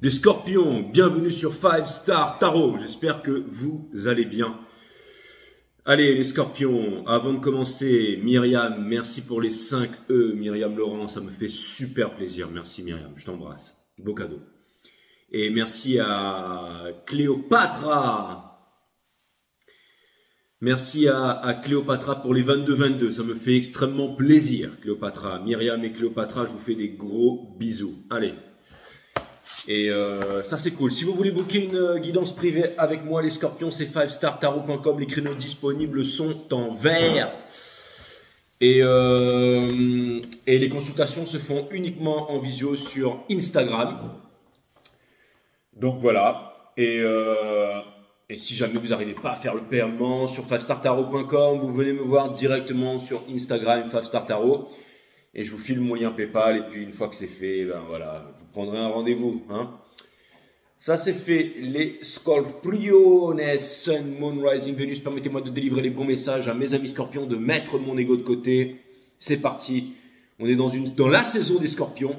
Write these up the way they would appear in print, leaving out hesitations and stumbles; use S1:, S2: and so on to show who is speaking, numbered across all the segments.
S1: Les scorpions, bienvenue sur 5 Star Tarot. J'espère que vous allez bien. Allez les scorpions, avant de commencer, Myriam, merci pour les 5 E. Myriam Laurent, ça me fait super plaisir. Merci Myriam, je t'embrasse. Beau cadeau. Et merci à Cléopatra. Merci à Cléopatra pour les 22-22. Ça me fait extrêmement plaisir, Cléopatra. Myriam et Cléopatra, je vous fais des gros bisous. Allez. Et ça c'est cool. Si vous voulez booker une guidance privée avec moi les scorpions, c'est 5startarot.com. Les créneaux disponibles sont en vert. Et les consultations se font uniquement en visio sur Instagram. Donc voilà. Et si jamais vous n'arrivez pas à faire le paiement sur 5startarot.com, vous venez me voir directement sur Instagram 5startarot. Et je vous file mon lien PayPal. Et puis une fois que c'est fait, ben voilà, je vous prendrai un rendez-vous. Hein. Ça c'est fait. Les Scorpiones, Sun, Moon, Rising, Venus. Permettez-moi de délivrer les bons messages à mes amis scorpions, de mettre mon ego de côté. C'est parti. On est dans la saison des scorpions.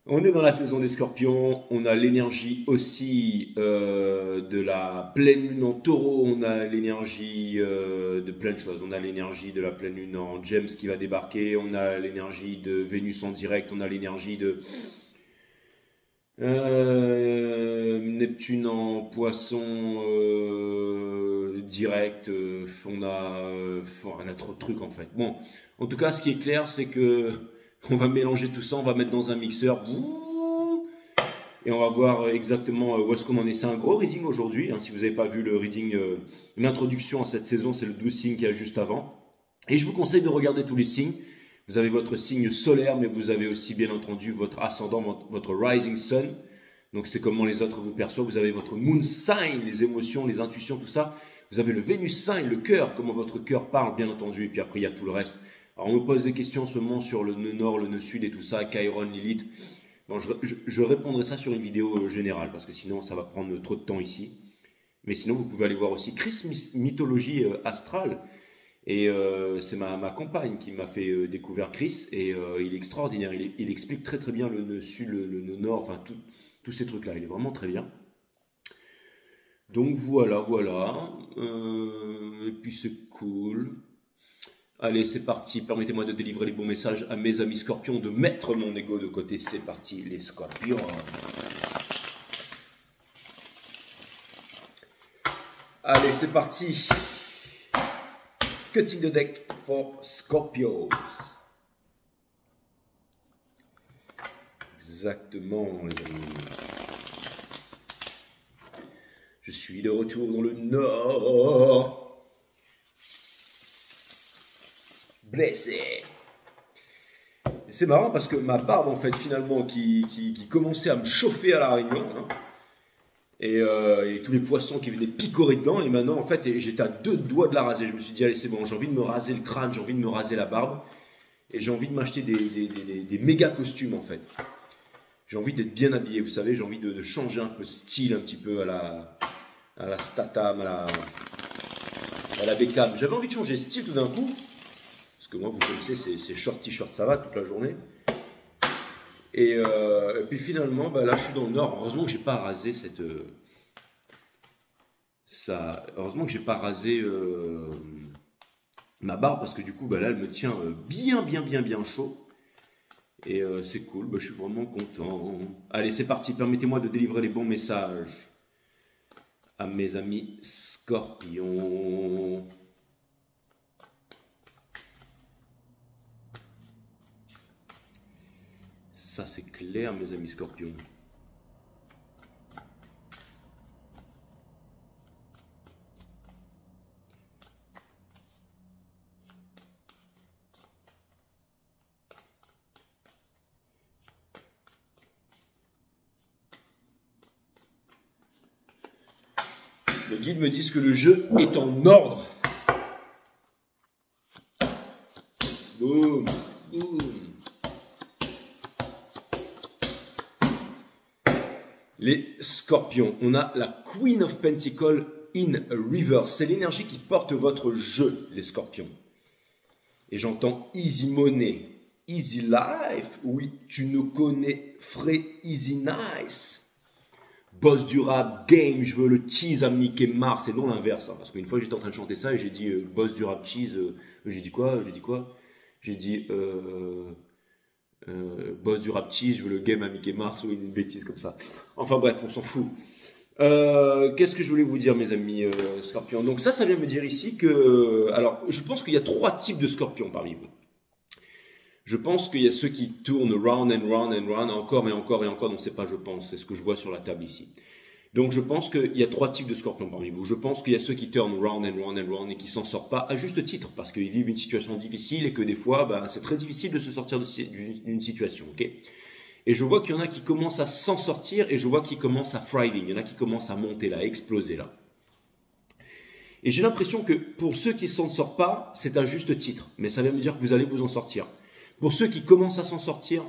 S1: On est dans la saison des scorpions. On a l'énergie aussi de la pleine lune en taureau. On a l'énergie de plein de choses. On a l'énergie de la pleine lune en James qui va débarquer. On a l'énergie de Vénus en direct. On a l'énergie de Neptune en poisson direct. On a trop de trucs en fait. Bon, en tout cas, ce qui est clair, c'est que on va mélanger tout ça, on va mettre dans un mixeur et on va voir exactement où est-ce qu'on en est. C'est un gros reading aujourd'hui, hein, si vous n'avez pas vu le reading, l'introduction à cette saison, c'est le 12 signes qu'il y a juste avant. Et je vous conseille de regarder tous les signes. Vous avez votre signe solaire, mais vous avez aussi bien entendu votre ascendant, votre rising sun. Donc c'est comment les autres vous perçoivent. Vous avez votre moon sign, les émotions, les intuitions, tout ça. Vous avez le Venus sign, le cœur, comment votre cœur parle, bien entendu. Et puis après, il y a tout le reste. Alors, on me pose des questions en ce moment sur le nœud nord, le nœud sud et tout ça, Chiron, Lilith. Bon, je répondrai ça sur une vidéo générale parce que sinon, ça va prendre trop de temps ici. Mais sinon, vous pouvez aller voir aussi Chris Mythologie Astrale. Et c'est ma compagne qui m'a fait découvrir Chris. Et il est extraordinaire. Il explique très très bien le nœud sud, le nœud nord, enfin tous ces trucs-là. Il est vraiment très bien. Donc voilà. Et puis c'est cool. Allez, c'est parti. Permettez-moi de délivrer les bons messages à mes amis scorpions, de mettre mon ego de côté. C'est parti, les scorpions. Allez, c'est parti. Cutting the deck for Scorpios. Exactement, les amis. Je suis de retour dans le nord. Blessé. C'est marrant parce que ma barbe en fait finalement qui commençait à me chauffer à la Réunion hein, et tous les poissons qui venaient picorer dedans et maintenant en fait j'étais à 2 doigts de la raser. Je me suis dit allez c'est bon, j'ai envie de me raser le crâne, j'ai envie de me raser la barbe et j'ai envie de m'acheter des méga costumes en fait. J'ai envie d'être bien habillé, vous savez, j'ai envie de changer un peu de style un petit peu à la Statham, à la Beckham. J'avais envie de changer de style tout d'un coup. Parce que moi, vous connaissez, c'est short t-shirt, ça va toute la journée. Et puis finalement, bah, là, je suis dans le nord. Heureusement que j'ai pas rasé heureusement que j'ai pas rasé ma barbe parce que du coup, bah, là, elle me tient bien chaud. Et c'est cool. Bah, je suis vraiment content. Allez, c'est parti. Permettez-moi de délivrer les bons messages à mes amis scorpions. Ça, c'est clair, mes amis scorpions. Les guides me disent que le jeu est en ordre. Boum, boum. Les scorpions, on a la Queen of Pentacles in Reverse. C'est l'énergie qui porte votre jeu, les scorpions. Et j'entends Easy Money, Easy Life. Oui, tu nous connais, Free Easy Nice. boss du rap game, je veux le cheese à Mickey Mars, et non l'inverse. Hein, parce qu'une fois j'étais en train de chanter ça et j'ai dit boss du rap cheese, j'ai dit quoi? J'ai dit boss du rap cheese, je veux le game à Mickey Mars, ou une bêtise comme ça. Enfin bref, on s'en fout. Qu'est-ce que je voulais vous dire, mes amis scorpions? Donc ça vient me dire ici que... Alors, je pense qu'il y a 3 types de scorpions parmi vous. Je pense qu'il y a ceux qui tournent round and round and round, encore et encore et encore, non c'est pas je pense, c'est ce que je vois sur la table ici. Donc je pense qu'il y a 3 types de scorpions parmi vous. Je pense qu'il y a ceux qui tournent round and round and round et qui s'en sortent pas à juste titre, parce qu'ils vivent une situation difficile et que des fois, ben, c'est très difficile de se sortir d'une situation, ok? Et je vois qu'il y en a qui commencent à s'en sortir et je vois qu'ils commencent à thriving, il y en a qui commencent à monter là, à exploser là. Et j'ai l'impression que pour ceux qui ne s'en sortent pas, c'est à juste titre, mais ça veut me dire que vous allez vous en sortir. Pour ceux qui commencent à s'en sortir,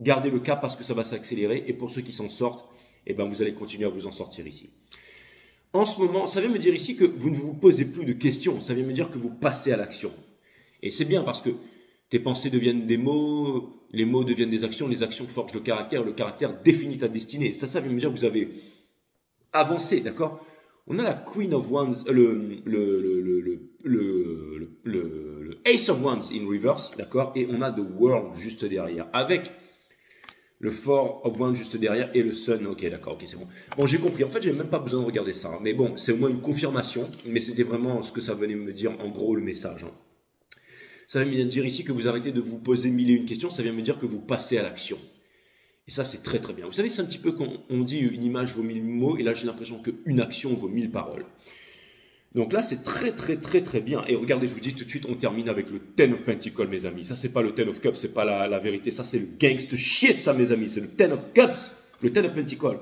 S1: gardez le cap parce que ça va s'accélérer. Et pour ceux qui s'en sortent, eh ben vous allez continuer à vous en sortir ici. En ce moment, ça vient me dire ici que vous ne vous posez plus de questions. Ça vient me dire que vous passez à l'action. Et c'est bien parce que tes pensées deviennent des mots, les mots deviennent des actions, les actions forgent le caractère définit ta destinée. Ça vient me dire que vous avez avancé, d'accord? On a la Queen of Wands, le Ace of Wands in reverse, d'accord? Et on a The World juste derrière, avec le Four of Wands juste derrière et le Sun. Ok, d'accord, ok, c'est bon. Bon, j'ai compris. En fait, j'ai même pas besoin de regarder ça. Hein. Mais bon, c'est au moins une confirmation. Mais c'était vraiment ce que ça venait me dire, en gros, le message. Hein. Ça vient me dire ici que vous arrêtez de vous poser 1001 questions. Ça vient me dire que vous passez à l'action. Et ça, c'est très très bien. Vous savez, c'est un petit peu quand on dit une image vaut 1000 mots. Et là, j'ai l'impression qu'une action vaut 1000 paroles. Donc là, c'est très très très très bien. Et regardez, je vous dis tout de suite, on termine avec le Ten of Pentacles, mes amis. Ça, c'est pas le Ten of Cups, c'est pas la vérité. Ça, c'est le gangster shit, ça, mes amis. C'est le Ten of Cups, le Ten of Pentacles.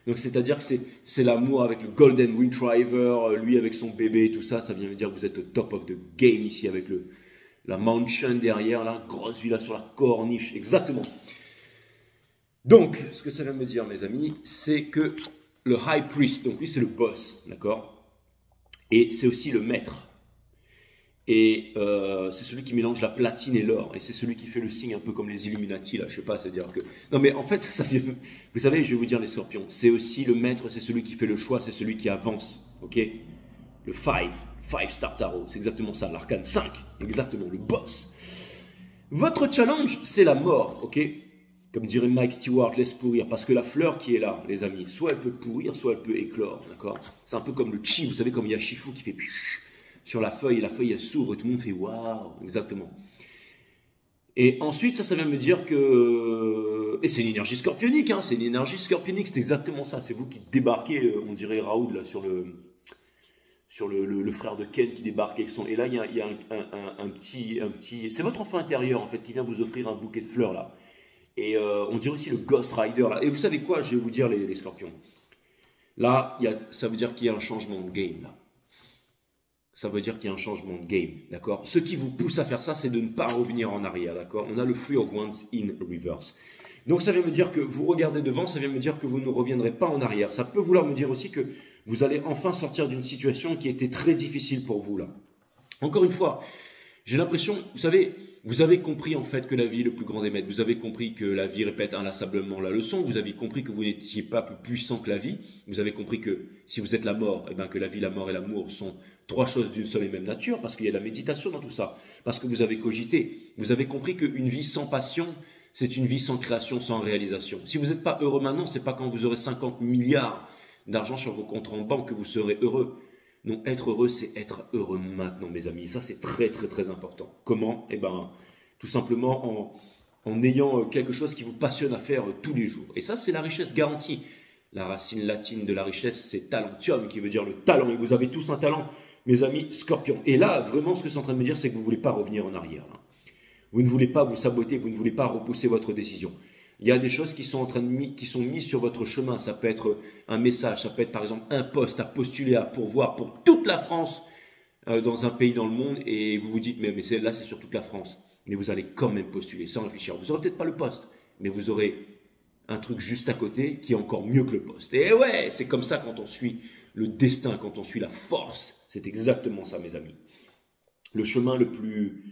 S1: Donc, c'est-à-dire que c'est l'amour avec le Golden Retriever, lui avec son bébé, tout ça. Ça vient me dire que vous êtes au top of the game ici avec la mansion derrière, là, grosse villa sur la corniche. Exactement. Donc, ce que ça vient me dire, mes amis, c'est que le High Priest, donc lui, c'est le boss, d'accord? Et c'est aussi le maître. Et c'est celui qui mélange la platine et l'or. Et c'est celui qui fait le signe un peu comme les Illuminati, là. Je sais pas, c'est-à-dire que... Non, mais en fait, ça vient... Vous savez, je vais vous dire les scorpions. C'est aussi le maître, c'est celui qui fait le choix, c'est celui qui avance. Ok? Le 5 Star Tarot. C'est exactement ça. L'arcane 5. Exactement, le boss. Votre challenge, c'est la mort. Ok? Comme dirait Mike Stewart, laisse pourrir. Parce que la fleur qui est là, les amis, soit elle peut pourrir, soit elle peut éclore. D'accord? C'est un peu comme le chi, vous savez, comme il y a Shifu qui fait sur la feuille, et la feuille elle s'ouvre, et tout le monde fait waouh. Exactement. Et ensuite, ça vient me dire que. Et c'est une énergie scorpionique, hein, c'est une énergie scorpionique, c'est exactement ça. C'est vous qui débarquez, on dirait Raoud, là, sur le frère de Ken qui débarque avec son. Et là, il y a un petit. C'est votre enfant intérieur, en fait, qui vient vous offrir un bouquet de fleurs, là. Et on dirait aussi le Ghost Rider là. Et vous savez quoi, je vais vous dire les scorpions. Là, ça veut dire qu'il y a un changement de game là. Ça veut dire qu'il y a un changement de game, d'accord? Ce qui vous pousse à faire ça, c'est de ne pas revenir en arrière, d'accord? On a le Three of Wands in reverse. Donc ça vient me dire que vous regardez devant, ça vient me dire que vous ne reviendrez pas en arrière. Ça peut vouloir me dire aussi que vous allez enfin sortir d'une situation qui était très difficile pour vous là. Encore une fois, j'ai l'impression, vous savez, vous avez compris en fait que la vie est le plus grand des maîtres. Vous avez compris que la vie répète inlassablement la leçon. Vous avez compris que vous n'étiez pas plus puissant que la vie. Vous avez compris que si vous êtes la mort, eh bien que la vie, la mort et l'amour sont 3 choses d'une seule et même nature, parce qu'il y a la méditation dans tout ça, parce que vous avez cogité. Vous avez compris qu'une vie sans passion, c'est une vie sans création, sans réalisation. Si vous n'êtes pas heureux maintenant, c'est pas quand vous aurez 50 milliards d'argent sur vos comptes en banque que vous serez heureux. Non, être heureux, c'est être heureux maintenant, mes amis. Ça, c'est très, très, très important. Comment? Eh bien, tout simplement en ayant quelque chose qui vous passionne à faire tous les jours. Et ça, c'est la richesse garantie. La racine latine de la richesse, c'est talentium, qui veut dire le talent. Et vous avez tous un talent, mes amis scorpions. Et là, vraiment, ce que c'est en train de me dire, c'est que vous ne voulez pas revenir en arrière. Là. Vous ne voulez pas vous saboter, vous ne voulez pas repousser votre décision. Il y a des choses qui sont qui sont mises sur votre chemin. Ça peut être un message, ça peut être par exemple un poste à postuler, à pourvoir pour toute la France dans un pays dans le monde. Et vous vous dites, mais là c'est sur toute la France. Mais vous allez quand même postuler sans réfléchir. Vous n'aurez peut-être pas le poste, mais vous aurez un truc juste à côté qui est encore mieux que le poste. Et ouais, c'est comme ça quand on suit le destin, quand on suit la force. C'est exactement ça, mes amis. Le chemin le plus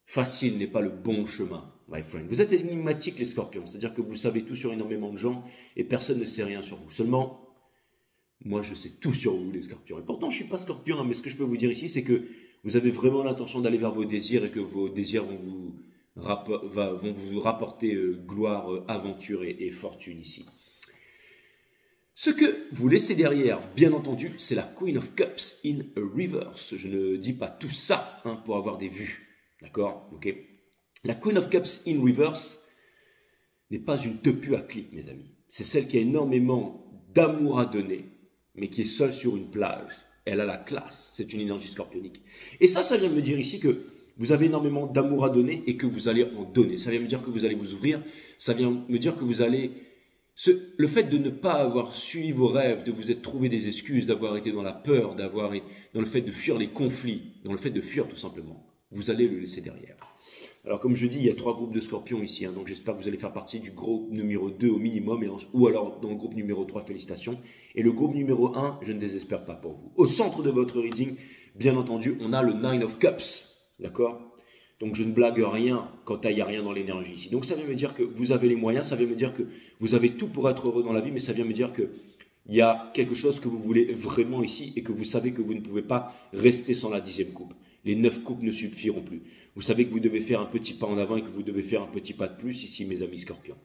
S1: Facile n'est pas le bon chemin, my friend. Vous êtes énigmatiques, les scorpions. C'est-à-dire que vous savez tout sur énormément de gens et personne ne sait rien sur vous. Seulement, moi, je sais tout sur vous, les scorpions. Et pourtant, je ne suis pas scorpion, hein, mais ce que je peux vous dire ici, c'est que vous avez vraiment l'intention d'aller vers vos désirs et que vos désirs vont vous rapporter gloire, aventure et fortune ici. Ce que vous laissez derrière, bien entendu, c'est la Queen of Cups in reverse. Je ne dis pas tout ça hein, pour avoir des vues. D'accord? Ok. La Queen of Cups in reverse n'est pas une tepu à clic, mes amis. C'est celle qui a énormément d'amour à donner, mais qui est seule sur une plage. Elle a la classe. C'est une énergie scorpionique. Et ça vient me dire ici que vous avez énormément d'amour à donner et que vous allez en donner. Ça vient me dire que vous allez vous ouvrir. Ça vient me dire que vous allez... Le fait de ne pas avoir suivi vos rêves, de vous être trouvé des excuses, d'avoir été dans la peur, d'avoir dans le fait de fuir les conflits, dans le fait de fuir tout simplement, vous allez le laisser derrière. Alors comme je dis, il y a 3 groupes de scorpions ici, hein, donc j'espère que vous allez faire partie du groupe numéro 2 au minimum, ou alors dans le groupe numéro 3, félicitations. Et le groupe numéro 1, je ne désespère pas pour vous. Au centre de votre reading, bien entendu, on a le Nine of Cups, d'accord? Donc je ne blague rien quand il n'y a rien dans l'énergie ici. Donc ça vient me dire que vous avez les moyens, ça vient me dire que vous avez tout pour être heureux dans la vie, mais ça vient me dire qu'il y a quelque chose que vous voulez vraiment ici et que vous savez que vous ne pouvez pas rester sans la 10e coupe. Les 9 coupes ne suffiront plus. Vous savez que vous devez faire un petit pas en avant et que vous devez faire un petit pas de plus ici, mes amis scorpions.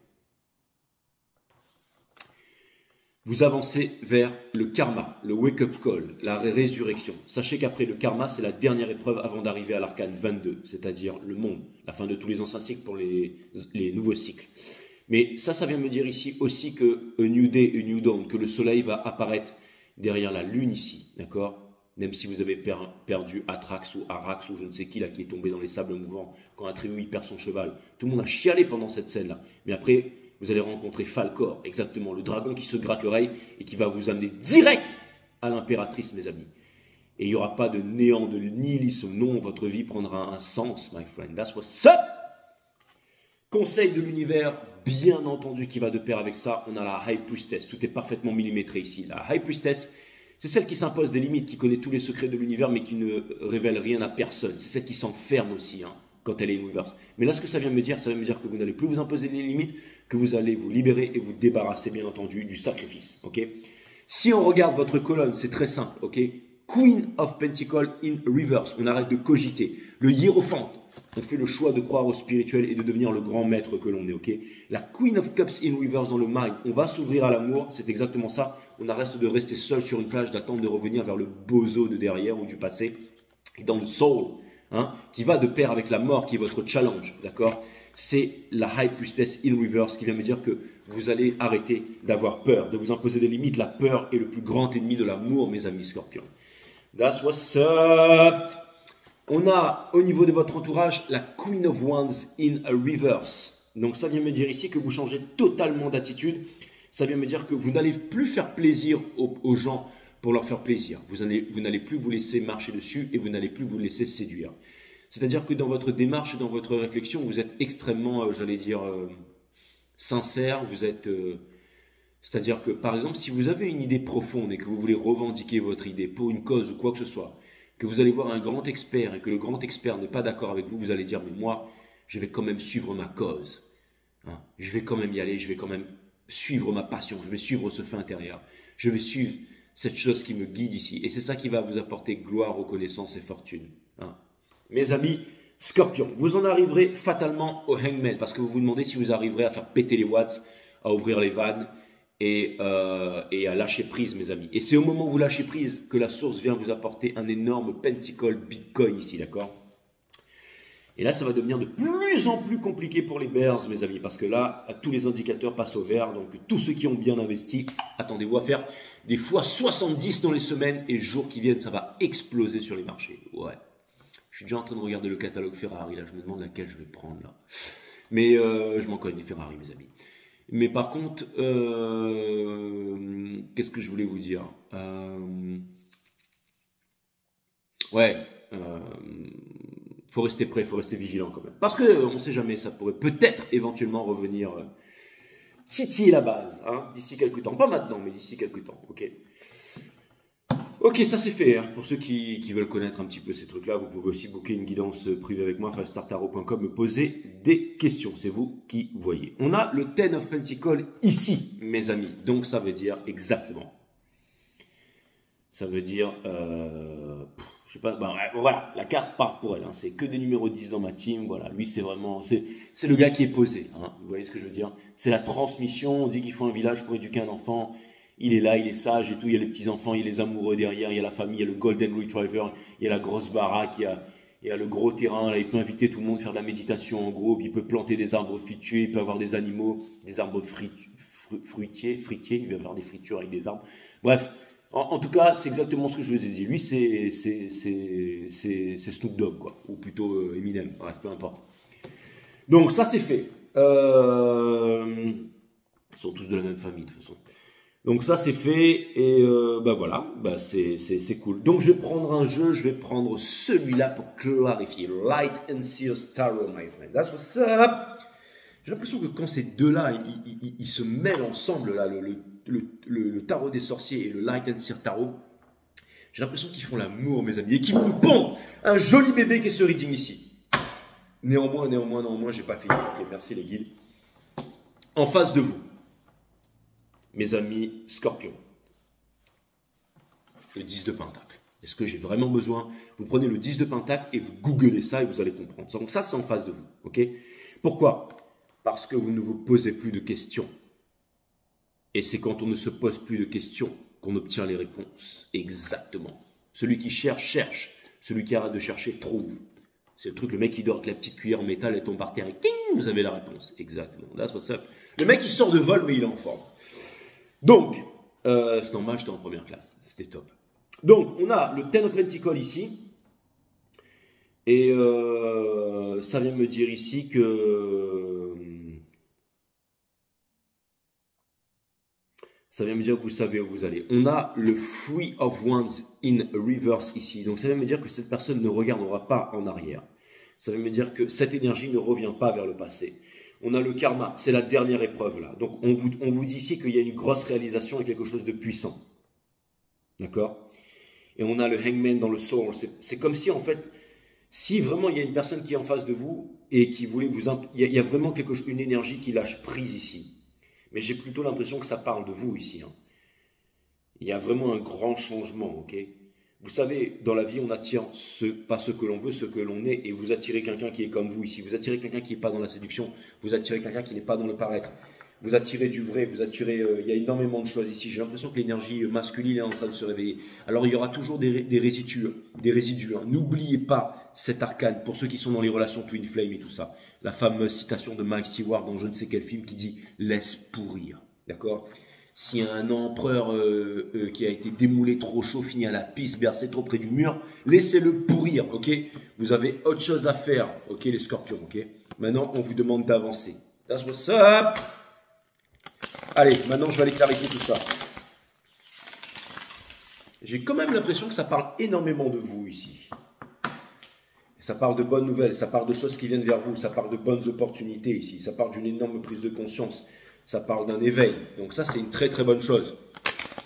S1: Vous avancez vers le karma, le wake-up call, la résurrection. Sachez qu'après le karma, c'est la dernière épreuve avant d'arriver à l'arcane 22, c'est-à-dire le monde, la fin de tous les anciens cycles pour les nouveaux cycles. Mais ça vient me dire ici aussi que a new day, a new dawn, que le soleil va apparaître derrière la lune ici, d'accord? Même si vous avez perdu Atrax ou Arax ou je ne sais qui là qui est tombé dans les sables mouvants quand Atreus perd son cheval. Tout le monde a chialé pendant cette scène-là. Mais après... vous allez rencontrer Falcor, exactement, le dragon qui se gratte l'oreille et qui va vous amener direct à l'impératrice, mes amis. Et il n'y aura pas de néant, de nihilisme. Non, votre vie prendra un sens, my friend. That's what's up! Conseil de l'univers, bien entendu, qui va de pair avec ça. On a la High Priestess. Tout est parfaitement millimétré ici. La High Priestess, c'est celle qui s'impose des limites, qui connaît tous les secrets de l'univers, mais qui ne révèle rien à personne. C'est celle qui s'enferme aussi, hein, quand elle est in reverse. Mais là, ce que ça vient me dire, ça vient me dire que vous n'allez plus vous imposer des limites, que vous allez vous libérer et vous débarrasser, bien entendu, du sacrifice. Ok? Si on regarde votre colonne, c'est très simple. Ok? Queen of Pentacles in reverse. On arrête de cogiter. Le hiérophante. On fait le choix de croire au spirituel et de devenir le grand maître que l'on est. Ok? La Queen of Cups in reverse dans le mind. On va s'ouvrir à l'amour. C'est exactement ça. On arrête de rester seul sur une plage, d'attendre de revenir vers le bozo de derrière ou du passé. Et dans le soul, hein, qui va de pair avec la mort, qui est votre challenge. D'accord? C'est la High Priestess in reverse qui vient me dire que vous allez arrêter d'avoir peur, de vous imposer des limites. La peur est le plus grand ennemi de l'amour, mes amis scorpions. That's what's up. On a au niveau de votre entourage la Queen of Wands in reverse. Donc ça vient me dire ici que vous changez totalement d'attitude. Ça vient me dire que vous n'allez plus faire plaisir aux gens pour leur faire plaisir. Vous n'allez plus vous laisser marcher dessus et vous n'allez plus vous laisser séduire. C'est-à-dire que dans votre démarche et dans votre réflexion, vous êtes extrêmement, j'allais dire, sincère. Vous êtes, c'est-à-dire que, par exemple, si vous avez une idée profonde et que vous voulez revendiquer votre idée pour une cause ou quoi que ce soit, que vous allez voir un grand expert et que le grand expert n'est pas d'accord avec vous, vous allez dire, mais moi, je vais quand même suivre ma cause. Hein, je vais quand même y aller, je vais quand même suivre ma passion, je vais suivre ce feu intérieur. Je vais suivre cette chose qui me guide ici. Et c'est ça qui va vous apporter gloire, reconnaissance et fortune. Hein. Mes amis, Scorpion, vous en arriverez fatalement au hangman parce que vous vous demandez si vous arriverez à faire péter les watts, à ouvrir les vannes et à lâcher prise, mes amis. Et c'est au moment où vous lâchez prise que la source vient vous apporter un énorme pentacle Bitcoin ici, d'accord? Et là, ça va devenir de plus en plus compliqué pour les bears, mes amis, parce que là, tous les indicateurs passent au vert. Donc, tous ceux qui ont bien investi, attendez-vous à faire des fois 70 dans les semaines et jours qui viennent, ça va exploser sur les marchés. Ouais. Je suis déjà en train de regarder le catalogue Ferrari, là, je me demande laquelle je vais prendre, là. Mais je m'en cogne des Ferrari, mes amis. Mais par contre, qu'est-ce que je voulais vous dire? Faut rester prêt, faut rester vigilant quand même. Parce qu'on ne sait jamais, ça pourrait peut-être éventuellement revenir titiller la base, hein, d'ici quelques temps. Pas maintenant, mais d'ici quelques temps, ok? Ok, ça c'est fait. Hein. Pour ceux qui veulent connaître un petit peu ces trucs-là, vous pouvez aussi booker une guidance privée avec moi, fivestartarot.com, me poser des questions. C'est vous qui voyez. On a le Ten of Pentacles ici, mes amis. Donc ça veut dire exactement. Ça veut dire, je sais pas, ben, voilà, la carte part pour elle. Hein. C'est que des numéros 10 dans ma team. Voilà, lui c'est vraiment, c'est le gars qui est posé. Hein. Vous voyez ce que je veux dire? C'est la transmission. On dit qu'il faut un village pour éduquer un enfant. Il est là, il est sage et tout, il y a les petits-enfants, il y a les amoureux derrière, il y a la famille, il y a le Golden Retriever, il y a la grosse baraque, il y a le gros terrain, là, il peut inviter tout le monde à faire de la méditation en groupe, il peut planter des arbres fruitiers, il peut avoir des animaux, des arbres fruitiers, il va avoir des fritures avec des arbres. Bref, en tout cas, c'est exactement ce que je vous ai dit. Lui, c'est Snoop Dogg, quoi, ou plutôt Eminem, bref, peu importe. Donc, ça, c'est fait. Ils sont tous de la même famille, de toute façon. Donc ça c'est fait et bah voilà, bah c'est cool. Donc je vais prendre un jeu, je vais prendre celui-là pour clarifier. Light and Sears Tarot, my friend. That's what's up. J'ai l'impression que quand ces deux-là, ils se mêlent ensemble, là, le tarot des sorciers et le Light and Sears Tarot, j'ai l'impression qu'ils font l'amour, mes amis, et qu'ils vont nous pondre un joli bébé qui est ce reading ici. Néanmoins, j'ai pas fini. Ok, merci les guides. En face de vous, mes amis Scorpion, le 10 de Pentacle. Est-ce que j'ai vraiment besoin? Vous prenez le 10 de Pentacle et vous googlez ça et vous allez comprendre. Donc ça, c'est en face de vous. Ok? Pourquoi? Parce que vous ne vous posez plus de questions. Et c'est quand on ne se pose plus de questions qu'on obtient les réponses. Exactement. Celui qui cherche, cherche. Celui qui arrête de chercher, trouve. C'est le truc, le mec qui dort avec la petite cuillère en métal, elle tombe par terre et ting, vous avez la réponse. Exactement. That's what's up. Le mec, il sort de vol, mais il est en forme. Donc, c'est normal, j'étais en première classe, c'était top. Donc, on a le Ten of Pentacles ici, et ça vient me dire ici que... Ça vient me dire que vous savez où vous allez. On a le Three of Wands in reverse ici, donc ça vient me dire que cette personne ne regardera pas en arrière. Ça veut me dire que cette énergie ne revient pas vers le passé. On a le karma, c'est la dernière épreuve là. Donc on vous dit ici qu'il y a une grosse réalisation et quelque chose de puissant. D'accord? Et on a le hangman dans le soul. C'est comme si en fait, si vraiment il y a une personne qui est en face de vous et qui voulait vous... Il y a vraiment une énergie qui lâche prise ici. Mais j'ai plutôt l'impression que ça parle de vous ici. Hein. Il y a vraiment un grand changement, ok? Vous savez, dans la vie, on attire pas ce que l'on veut, ce que l'on est, et vous attirez quelqu'un qui est comme vous ici. Vous attirez quelqu'un qui n'est pas dans la séduction, vous attirez quelqu'un qui n'est pas dans le paraître. Vous attirez du vrai, vous attirez... il y a énormément de choses ici. J'ai l'impression que l'énergie masculine est en train de se réveiller. Alors, il y aura toujours des résidus. Hein. N'oubliez pas cet arcane, pour ceux qui sont dans les relations Twin Flame et tout ça. La fameuse citation de Mike Stewart dans je ne sais quel film qui dit « laisse pourrir ». D'accord ? Si un empereur qui a été démoulé trop chaud, finit à la piste, bercé trop près du mur, laissez-le pourrir, ok? Vous avez autre chose à faire, ok les scorpions, ok? Maintenant, on vous demande d'avancer. That's what's up! Allez, maintenant je vais aller clarifier tout ça. J'ai quand même l'impression que ça parle énormément de vous ici. Ça parle de bonnes nouvelles, ça parle de choses qui viennent vers vous, ça parle de bonnes opportunités ici, ça parle d'une énorme prise de conscience. Ça parle d'un éveil. Donc ça, c'est une très très bonne chose.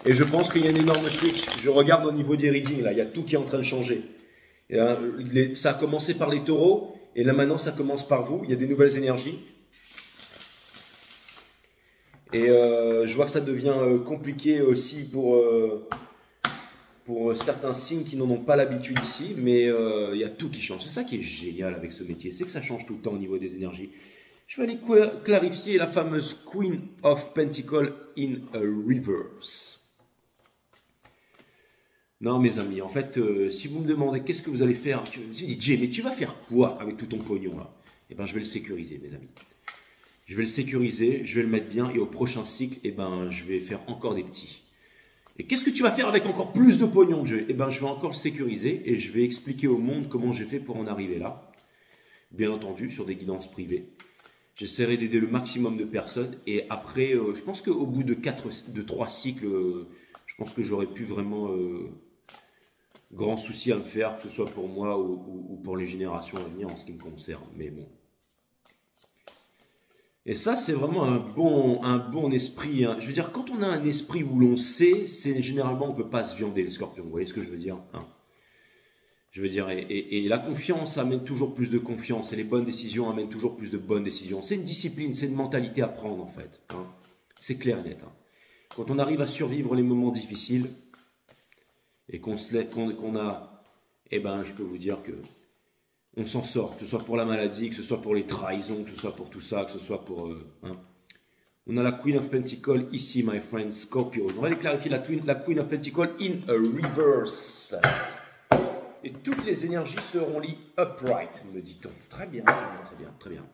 S1: Et je pense qu'il y a un énorme switch. Je regarde au niveau des readings, là. Il y a tout qui est en train de changer. Et là, ça a commencé par les taureaux. Et là, maintenant, ça commence par vous. Il y a des nouvelles énergies. Et je vois que ça devient compliqué aussi pour certains signes qui n'en ont pas l'habitude ici. Mais il y a tout qui change. C'est ça qui est génial avec ce métier. C'est que ça change tout le temps au niveau des énergies. Je vais aller clarifier la fameuse Queen of Pentacles in a reverse. Non, mes amis, en fait, si vous me demandez qu'est-ce que vous allez faire, je me dis, Jay, mais tu vas faire quoi avec tout ton pognon là? Eh bien, je vais le sécuriser, mes amis. Je vais le sécuriser, je vais le mettre bien, et au prochain cycle, eh ben, je vais faire encore des petits. Et qu'est-ce que tu vas faire avec encore plus de pognon, Jay? Eh bien, je vais encore le sécuriser, et je vais expliquer au monde comment j'ai fait pour en arriver là. Bien entendu, sur des guidances privées. J'essaierai d'aider le maximum de personnes et après, je pense qu'au bout de 3 cycles, je pense que j'aurais plus vraiment grand souci à me faire, que ce soit pour moi ou pour les générations à venir en ce qui me concerne. Mais bon. Et ça, c'est vraiment un bon esprit, hein. Je veux dire, quand on a un esprit où l'on sait, c'est généralement, on ne peut pas se viander, les scorpions. Vous voyez ce que je veux dire, hein? Je veux dire, et la confiance amène toujours plus de confiance, et les bonnes décisions amènent toujours plus de bonnes décisions. C'est une discipline, c'est une mentalité à prendre, en fait, hein. C'est clair et net, hein. Quand on arrive à survivre les moments difficiles, et qu'on a, eh ben, je peux vous dire que on s'en sort, que ce soit pour la maladie, que ce soit pour les trahisons, que ce soit pour tout ça, que ce soit pour... hein. On a la Queen of Pentacles ici, my friend, Scorpio. On va aller clarifier la Queen of Pentacles in a reverse. Et toutes les énergies seront liées upright, me dit-on. Très bien, très bien, très bien, très bien.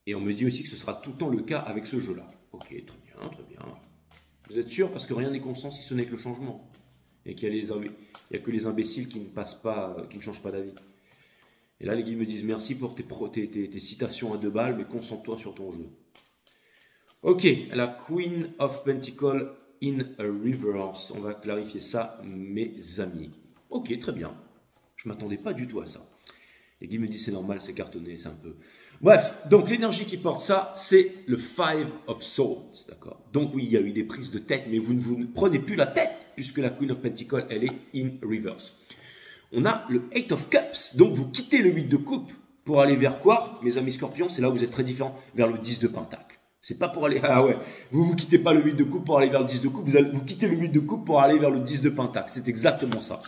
S1: Et on me dit aussi que ce sera tout le temps le cas avec ce jeu-là. Ok, très bien, très bien. Vous êtes sûr? Parce que rien n'est constant si ce n'est que le changement. Et qu'il y a que les imbéciles qui ne passent pas, qui ne changent pas d'avis. Et là, les guides me disent merci pour tes citations à 2 balles, mais concentre-toi sur ton jeu. Ok, la Queen of Pentacles in a reverse. On va clarifier ça, mes amis. Ok, très bien. Je ne m'attendais pas du tout à ça. Les guides me disent c'est normal, c'est cartonné, c'est un peu... Bref, donc l'énergie qui porte ça, c'est le Five of Swords, d'accord? Donc oui, il y a eu des prises de tête, mais vous ne prenez plus la tête, puisque la Queen of Pentacles, elle est in reverse. On a le Eight of Cups, donc vous quittez le 8 de coupe pour aller vers quoi? Mes amis scorpions, c'est là où vous êtes très différents, vers le 10 de pentacle. C'est pas pour aller... Ah ouais, vous quittez pas le 8 de coupe pour aller vers le 10 de coupe, vous quittez le 8 de coupe pour aller vers le 10 de pentacle. C'est exactement ça.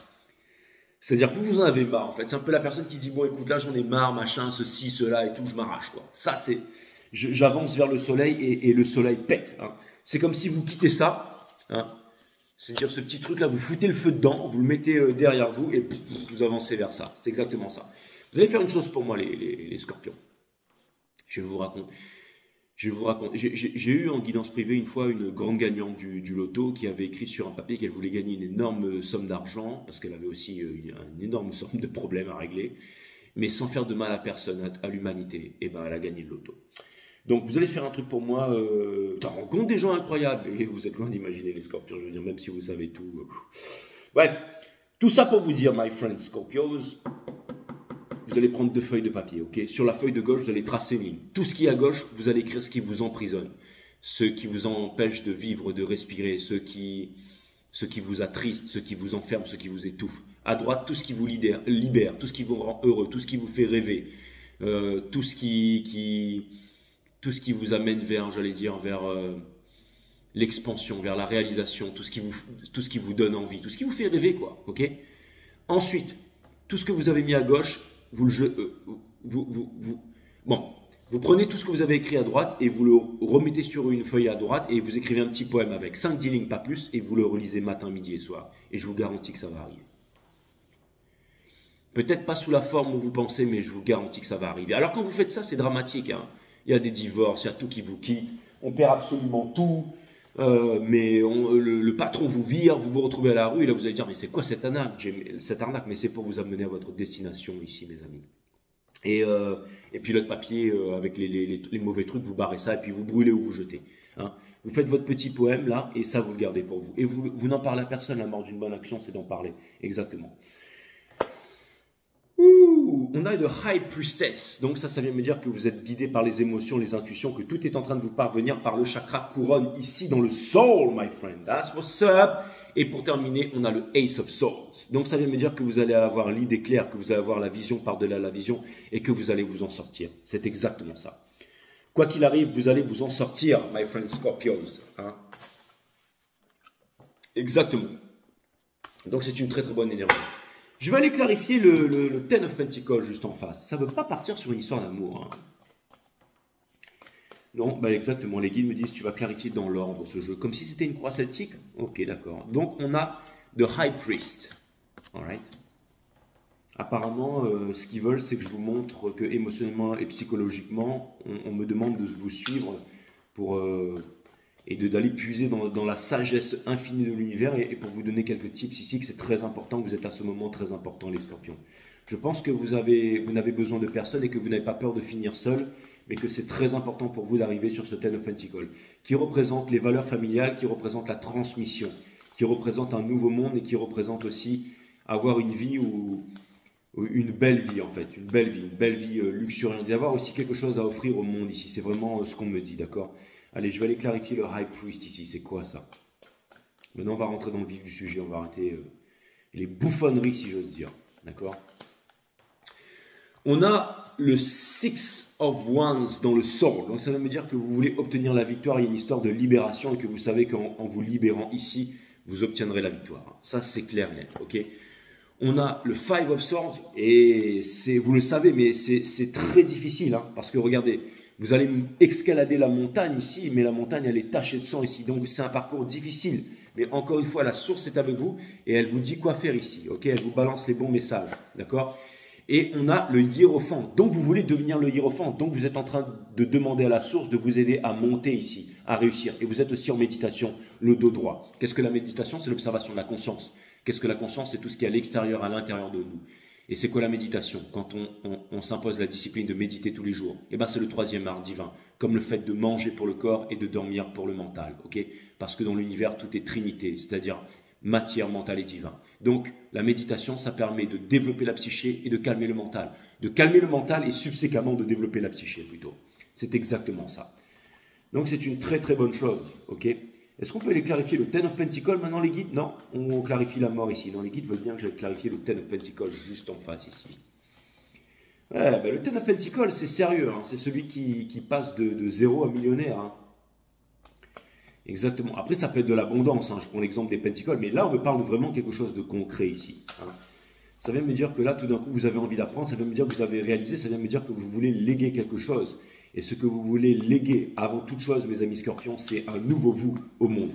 S1: C'est-à-dire que vous en avez marre, en fait. C'est un peu la personne qui dit, bon, écoute, là, j'en ai marre, machin, ceci, cela et tout, je m'arrache, quoi. Ça, c'est... J'avance vers le soleil et le soleil pète, hein. C'est comme si vous quittez ça, hein. C'est-à-dire ce petit truc-là, vous foutez le feu dedans, vous le mettez derrière vous et vous avancez vers ça. C'est exactement ça. Vous allez faire une chose pour moi, les scorpions. Je vais vous raconter. J'ai eu en guidance privée une fois une grande gagnante du loto qui avait écrit sur un papier qu'elle voulait gagner une énorme somme d'argent parce qu'elle avait aussi une énorme somme de problèmes à régler, mais sans faire de mal à personne, à l'humanité. Et ben, elle a gagné le loto. Donc vous allez faire un truc pour moi, tu rencontres des gens incroyables et vous êtes loin d'imaginer les scorpions, je veux dire, même si vous savez tout. Bref, tout ça pour vous dire, my friends Scorpios, vous allez prendre 2 feuilles de papier, ok? Sur la feuille de gauche, vous allez tracer une ligne. Tout ce qui est à gauche, vous allez écrire ce qui vous emprisonne, ce qui vous empêche de vivre, de respirer, ce qui vous attriste, ce qui vous enferme, ce qui vous étouffe. À droite, tout ce qui vous libère, tout ce qui vous rend heureux, tout ce qui vous fait rêver, tout ce qui vous amène vers, j'allais dire, vers l'expansion, vers la réalisation, tout ce qui vous donne envie, tout ce qui vous fait rêver, quoi, ok? Ensuite, tout ce que vous avez mis à gauche, vous prenez tout ce que vous avez écrit à droite et vous le remettez sur une feuille à droite et vous écrivez un petit poème avec 5-10 lignes, pas plus, et vous le relisez matin, midi et soir. Et je vous garantis que ça va arriver. Peut-être pas sous la forme où vous pensez, mais je vous garantis que ça va arriver. Alors quand vous faites ça, c'est dramatique, hein. Il y a des divorces, il y a tout qui vous quitte, on perd absolument tout, mais le patron vous vire, vous vous retrouvez à la rue, et là vous allez dire, mais c'est quoi cette arnaque? Mais c'est pour vous amener à votre destination ici, mes amis. Et puis l'autre papier, avec les mauvais trucs, vous barrez ça, et puis vous brûlez ou vous jetez, hein. Vous faites votre petit poème, là, et ça, vous le gardez pour vous. Et vous n'en parlez à personne, la mort d'une bonne action, c'est d'en parler, exactement. On a de High Priestess, donc ça vient me dire que vous êtes guidé par les émotions, les intuitions, que tout est en train de vous parvenir par le chakra couronne ici dans le soul, my friend. That's what's up. Et pour terminer, on a le Ace of Swords. Donc ça vient me dire que vous allez avoir l'idée claire, que vous allez avoir la vision par-delà la vision et que vous allez vous en sortir. C'est exactement ça. Quoi qu'il arrive, vous allez vous en sortir, my friend Scorpios, hein. Exactement. Donc c'est une très très bonne énergie. Je vais aller clarifier le Ten of Pentacles juste en face. Ça ne veut pas partir sur une histoire d'amour, hein. Non, bah exactement. Les guides me disent tu vas clarifier dans l'ordre ce jeu. Comme si c'était une croix celtique. Ok, d'accord. Donc on a The High Priest. Alright. Apparemment, ce qu'ils veulent, c'est que je vous montre que émotionnellement et psychologiquement, on me demande de vous suivre pour... et d'aller puiser dans la sagesse infinie de l'univers et pour vous donner quelques tips ici, que c'est très important, que vous êtes à ce moment très important, les scorpions. Je pense que vous n'avez besoin de personne et que vous n'avez pas peur de finir seul, mais que c'est très important pour vous d'arriver sur ce Ten of Pentacles, qui représente les valeurs familiales, qui représente la transmission, qui représente un nouveau monde et qui représente aussi avoir une vie où une belle vie en fait, une belle vie luxuriante, d'avoir aussi quelque chose à offrir au monde ici. C'est vraiment ce qu'on me dit, d'accord? Allez, je vais aller clarifier le High Priest ici. C'est quoi ça? Maintenant, on va rentrer dans le vif du sujet. On va arrêter les bouffonneries, si j'ose dire, d'accord? On a le Six of Wands dans le Sword. Donc ça veut me dire que vous voulez obtenir la victoire. Il y a une histoire de libération et que vous savez qu'en vous libérant ici, vous obtiendrez la victoire. Ça, c'est clair et net, ok? On a le Five of Swords et vous le savez, mais c'est très difficile, hein, parce que regardez, vous allez escalader la montagne ici, mais la montagne, elle est tachée de sang ici. Donc c'est un parcours difficile. Mais encore une fois, la source est avec vous et elle vous dit quoi faire ici, ok? Elle vous balance les bons messages, d'accord? Et on a le hiérophant. Donc, vous voulez devenir le hiérophant. Donc, vous êtes en train de demander à la source de vous aider à monter ici, à réussir. Et vous êtes aussi en méditation, le dos droit. Qu'est-ce que la méditation? C'est l'observation de la conscience. Qu'est-ce que la conscience? C'est tout ce qui est à l'extérieur, à l'intérieur de nous. Et c'est quoi la méditation? Quand on s'impose la discipline de méditer tous les jours, eh ben, c'est le troisième art divin. Comme le fait de manger pour le corps et de dormir pour le mental. Ok? Parce que dans l'univers, tout est trinité. C'est-à-dire matière, mentale et divin. Donc, la méditation, ça permet de développer la psyché et de calmer le mental. De calmer le mental et subséquemment de développer la psyché, plutôt. C'est exactement ça. Donc, c'est une très très bonne chose, ok? Est-ce qu'on peut aller clarifier le Ten of Pentacles maintenant, les guides? Non, on clarifie la mort ici. Non, les guides veulent bien que j'aille clarifier le Ten of Pentacles juste en face ici. Ouais, ben, le Ten of Pentacles, c'est sérieux, hein, c'est celui qui passe de zéro à millionnaire, hein. Exactement. Après, ça peut être de l'abondance. Hein. Je prends l'exemple des Pentacles, mais là, on me parle vraiment quelque chose de concret ici. Hein. Ça vient me dire que là, tout d'un coup, vous avez envie d'apprendre. Ça vient me dire que vous avez réalisé. Ça vient me dire que vous voulez léguer quelque chose. Et ce que vous voulez léguer, avant toute chose, mes amis Scorpions, c'est un nouveau vous au monde.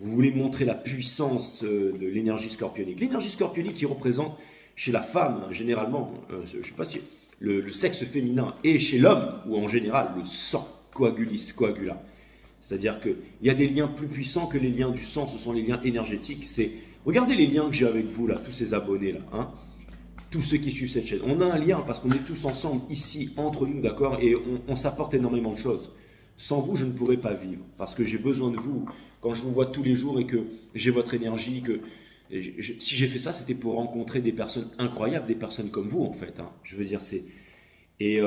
S1: Vous voulez montrer la puissance de l'énergie scorpionique. L'énergie scorpionique qui représente chez la femme, généralement, je ne sais pas si le sexe féminin, et chez l'homme, ou en général, le sang coagula. C'est-à-dire qu'il y a des liens plus puissants que les liens du sang, ce sont les liens énergétiques. Regardez les liens que j'ai avec vous, là, tous ces abonnés, là, hein, tous ceux qui suivent cette chaîne. On a un lien parce qu'on est tous ensemble, ici, entre nous, d'accord, et on s'apporte énormément de choses. Sans vous, je ne pourrais pas vivre, parce que j'ai besoin de vous. Quand je vous vois tous les jours et que j'ai votre énergie, si j'ai fait ça, c'était pour rencontrer des personnes incroyables, des personnes comme vous, en fait. Hein. Je veux dire, Et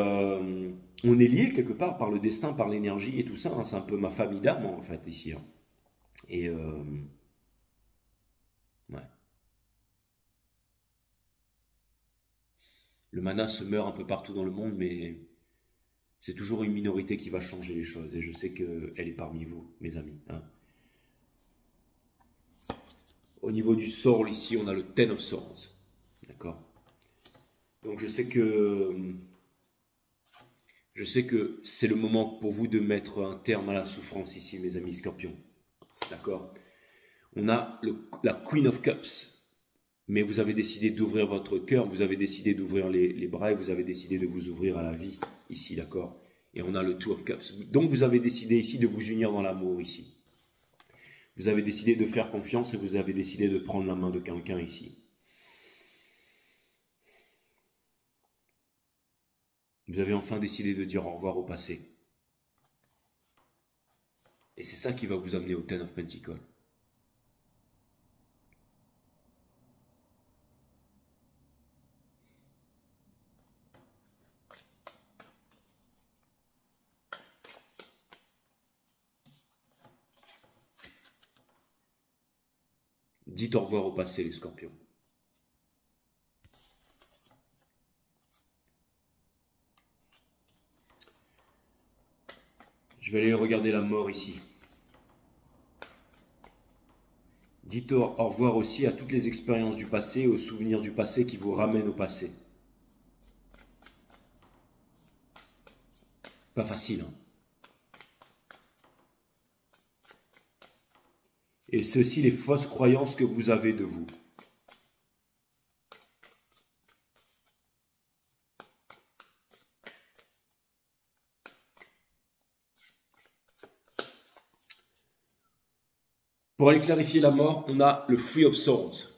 S1: on est lié quelque part par le destin, par l'énergie et tout ça. Hein. C'est un peu ma famille d'âme en fait ici. Hein. Et ouais. Le mana se meurt un peu partout dans le monde, mais c'est toujours une minorité qui va changer les choses. Et je sais qu'elle est parmi vous, mes amis. Hein. Au niveau du soul, ici, on a le Ten of Swords. D'accord? Donc je sais que c'est le moment pour vous de mettre un terme à la souffrance ici, mes amis Scorpions. D'accord? On a la Queen of Cups. Mais vous avez décidé d'ouvrir votre cœur, vous avez décidé d'ouvrir les bras et vous avez décidé de vous ouvrir à la vie ici, d'accord? Et on a le Two of Cups. Donc vous avez décidé ici de vous unir dans l'amour ici. Vous avez décidé de faire confiance et vous avez décidé de prendre la main de quelqu'un ici. Vous avez enfin décidé de dire au revoir au passé. Et c'est ça qui va vous amener au Ten of Pentacles. Dites au revoir au passé, les Scorpions. Je vais aller regarder la mort ici. Dites au revoir aussi à toutes les expériences du passé, aux souvenirs du passé qui vous ramènent au passé. Pas facile, hein. Et c'est aussi les fausses croyances que vous avez de vous. Pour aller clarifier la mort, on a le Three of Swords.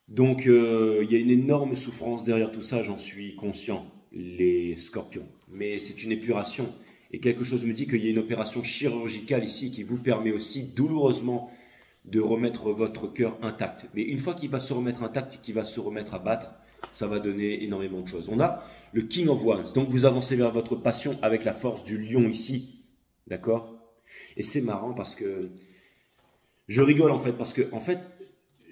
S1: Donc, il y a une énorme souffrance derrière tout ça, j'en suis conscient, les Scorpions. Mais c'est une épuration. Et quelque chose me dit qu'il y a une opération chirurgicale ici qui vous permet aussi douloureusement de remettre votre cœur intact. Mais une fois qu'il va se remettre intact et qu'il va se remettre à battre, ça va donner énormément de choses. On a le King of Wands. Donc vous avancez vers votre passion avec la force du lion ici. D'accord? Et c'est marrant parce que je rigole en fait, parce que en fait,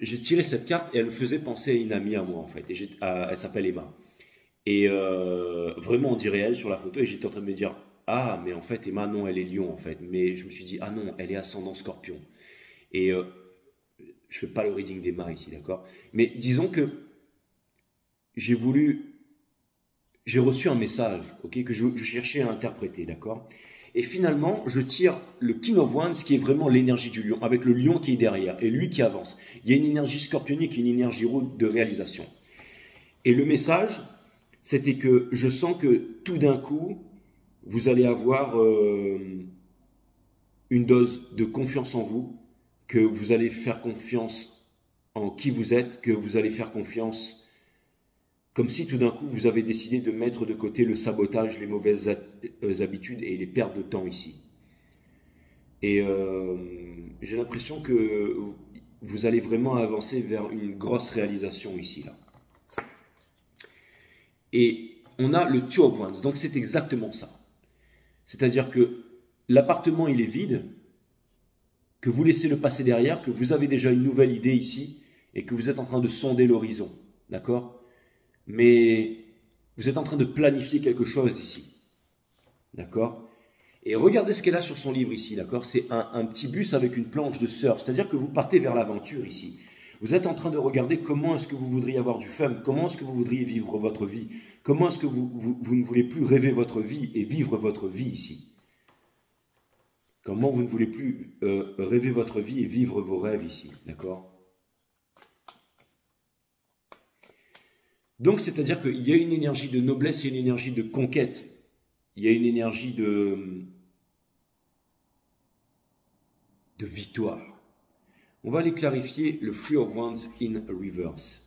S1: j'ai tiré cette carte et elle me faisait penser à une amie à moi en fait. Et elle s'appelle Emma. Et vraiment on dirait elle sur la photo et j'étais en train de me dire, ah mais en fait Emma non, elle est lion en fait. Mais je me suis dit, ah non, elle est ascendant scorpion. Et je fais pas le reading d'Emma ici, d'accord? Mais disons que j'ai reçu un message, ok, que je cherchais à interpréter, d'accord? Et finalement, je tire le King of Wands, qui est vraiment l'énergie du lion, avec le lion qui est derrière, et lui qui avance. Il y a une énergie scorpionique et une énergie rouge de réalisation. Et le message, c'était que je sens que tout d'un coup, vous allez avoir une dose de confiance en vous, que vous allez faire confiance en qui vous êtes, que vous allez faire confiance. Comme si tout d'un coup, vous avez décidé de mettre de côté le sabotage, les mauvaises habitudes et les pertes de temps ici. Et j'ai l'impression que vous allez vraiment avancer vers une grosse réalisation ici, là. Et on a le Two of Wands, donc c'est exactement ça. C'est-à-dire que l'appartement, il est vide, que vous laissez le passé derrière, que vous avez déjà une nouvelle idée ici, et que vous êtes en train de sonder l'horizon, d'accord ? Mais vous êtes en train de planifier quelque chose ici. D'accord? Et regardez ce qu'elle a sur son livre ici. D'accord? C'est un petit bus avec une planche de surf. C'est-à-dire que vous partez vers l'aventure ici. Vous êtes en train de regarder comment est-ce que vous voudriez avoir du fun. Comment est-ce que vous voudriez vivre votre vie. Comment est-ce que vous ne voulez plus rêver votre vie et vivre votre vie ici. Comment vous ne voulez plus rêver votre vie et vivre vos rêves ici. D'accord? Donc, c'est-à-dire qu'il y a une énergie de noblesse et une énergie de conquête. Il y a une énergie de victoire. On va aller clarifier le Three of Wands in reverse.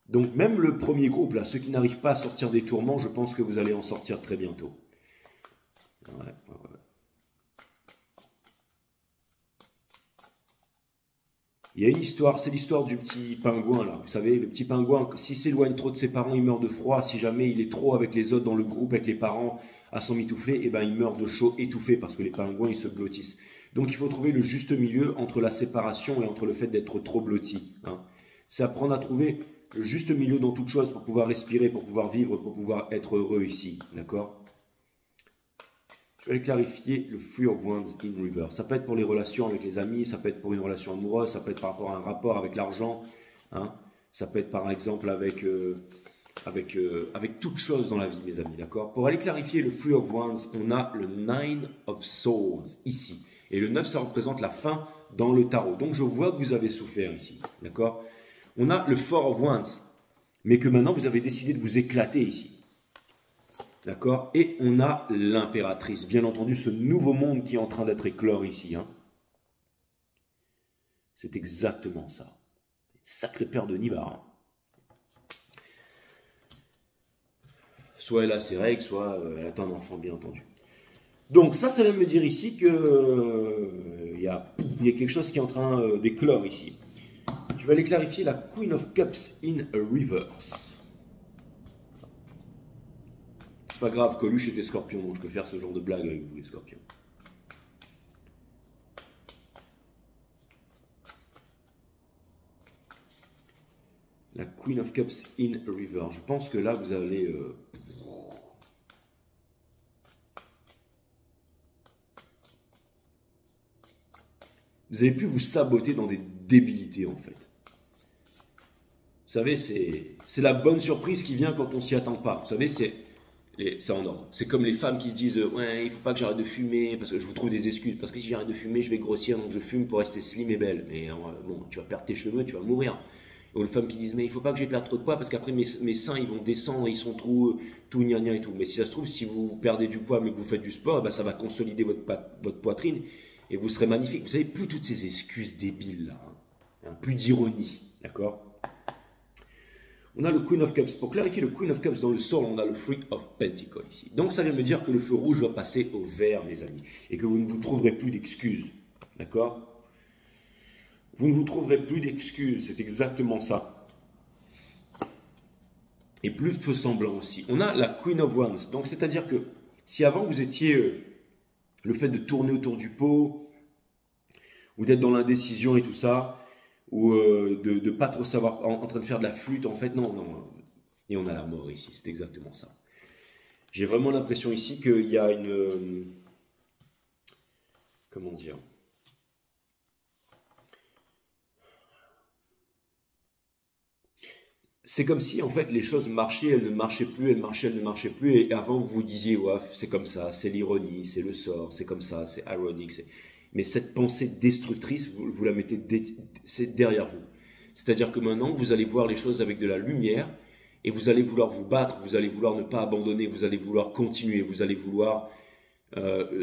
S1: Donc, même le premier groupe, là, ceux qui n'arrivent pas à sortir des tourments, je pense que vous allez en sortir très bientôt. Ouais. Il y a une histoire, c'est l'histoire du petit pingouin là. Vous savez, le petit pingouin, s'il s'éloigne trop de ses parents, il meurt de froid. Si jamais il est trop avec les autres dans le groupe, avec les parents, à s'en mitoufler, et ben il meurt de chaud, étouffé, parce que les pingouins, ils se blottissent. Donc il faut trouver le juste milieu entre la séparation et entre le fait d'être trop blotti. Hein. C'est apprendre à trouver le juste milieu dans toute chose pour pouvoir respirer, pour pouvoir vivre, pour pouvoir être heureux ici. D'accord ? Je vais clarifier le Three of Wands in reverse. Ça peut être pour les relations avec les amis, ça peut être pour une relation amoureuse, ça peut être par rapport à un rapport avec l'argent, hein. Ça peut être par exemple avec toute chose dans la vie, mes amis, d'accord? Pour aller clarifier le Three of Wands, on a le Nine of Swords ici. Et le 9, ça représente la fin dans le tarot. Donc je vois que vous avez souffert ici, d'accord? On a le Four of Wands, mais que maintenant vous avez décidé de vous éclater ici. D'accord? Et on a l'impératrice. Bien entendu, ce nouveau monde qui est en train d'être éclore ici. Hein. C'est exactement ça. Sacré paire de nibards. Hein. Soit elle a ses règles, soit elle attend un enfant, bien entendu. Donc ça veut me dire ici que il y a quelque chose qui est en train d'éclore ici. Je vais aller clarifier la Queen of Cups in reverse. C'est pas grave, Coluche était scorpion, donc je peux faire ce genre de blague avec vous les scorpions. La Queen of Cups in reverse. Je pense que là vous allez... Vous avez pu vous saboter dans des débilités en fait. Vous savez, c'est la bonne surprise qui vient quand on s'y attend pas. Vous savez, c'est en ordre. C'est comme les femmes qui se disent ouais, il faut pas que j'arrête de fumer parce que je vous trouve des excuses. Parce que si j'arrête de fumer, je vais grossir, donc je fume pour rester slim et belle. Mais bon, tu vas perdre tes cheveux, tu vas mourir. Ou les femmes qui disent mais il faut pas que j'ai perdu trop de poids parce qu'après mes seins ils vont descendre, ils sont tout gna gna et tout. Mais si ça se trouve, si vous perdez du poids mais que vous faites du sport, ben, ça va consolider votre poitrine et vous serez magnifique. Vous savez, plus toutes ces excuses débiles là, hein, plus d'ironie, d'accord? On a le Queen of Cups. Pour clarifier le Queen of Cups dans le sol, on a le Three of Pentacles ici. Donc ça vient me dire que le feu rouge va passer au vert, mes amis. Et que vous ne vous trouverez plus d'excuses. D'accord? Vous ne vous trouverez plus d'excuses. C'est exactement ça. Et plus de feu semblant aussi. On a la Queen of Wands. Donc c'est-à-dire que si avant vous étiez le fait de tourner autour du pot, ou d'être dans l'indécision et tout ça, ou de ne pas trop savoir, en train de faire de la flûte, en fait, non, non. Et on a la mort ici, c'est exactement ça. J'ai vraiment l'impression ici qu'il y a une... comment dire? C'est comme si, en fait, les choses marchaient, elles ne marchaient plus, elles marchaient, elles ne marchaient plus, et avant, vous vous disiez, ouais, c'est comme ça, c'est l'ironie, c'est le sort, c'est comme ça, c'est ironique, mais cette pensée destructrice, vous la mettez c'est derrière vous. C'est-à-dire que maintenant, vous allez voir les choses avec de la lumière et vous allez vouloir vous battre, vous allez vouloir ne pas abandonner, vous allez vouloir continuer, vous allez vouloir...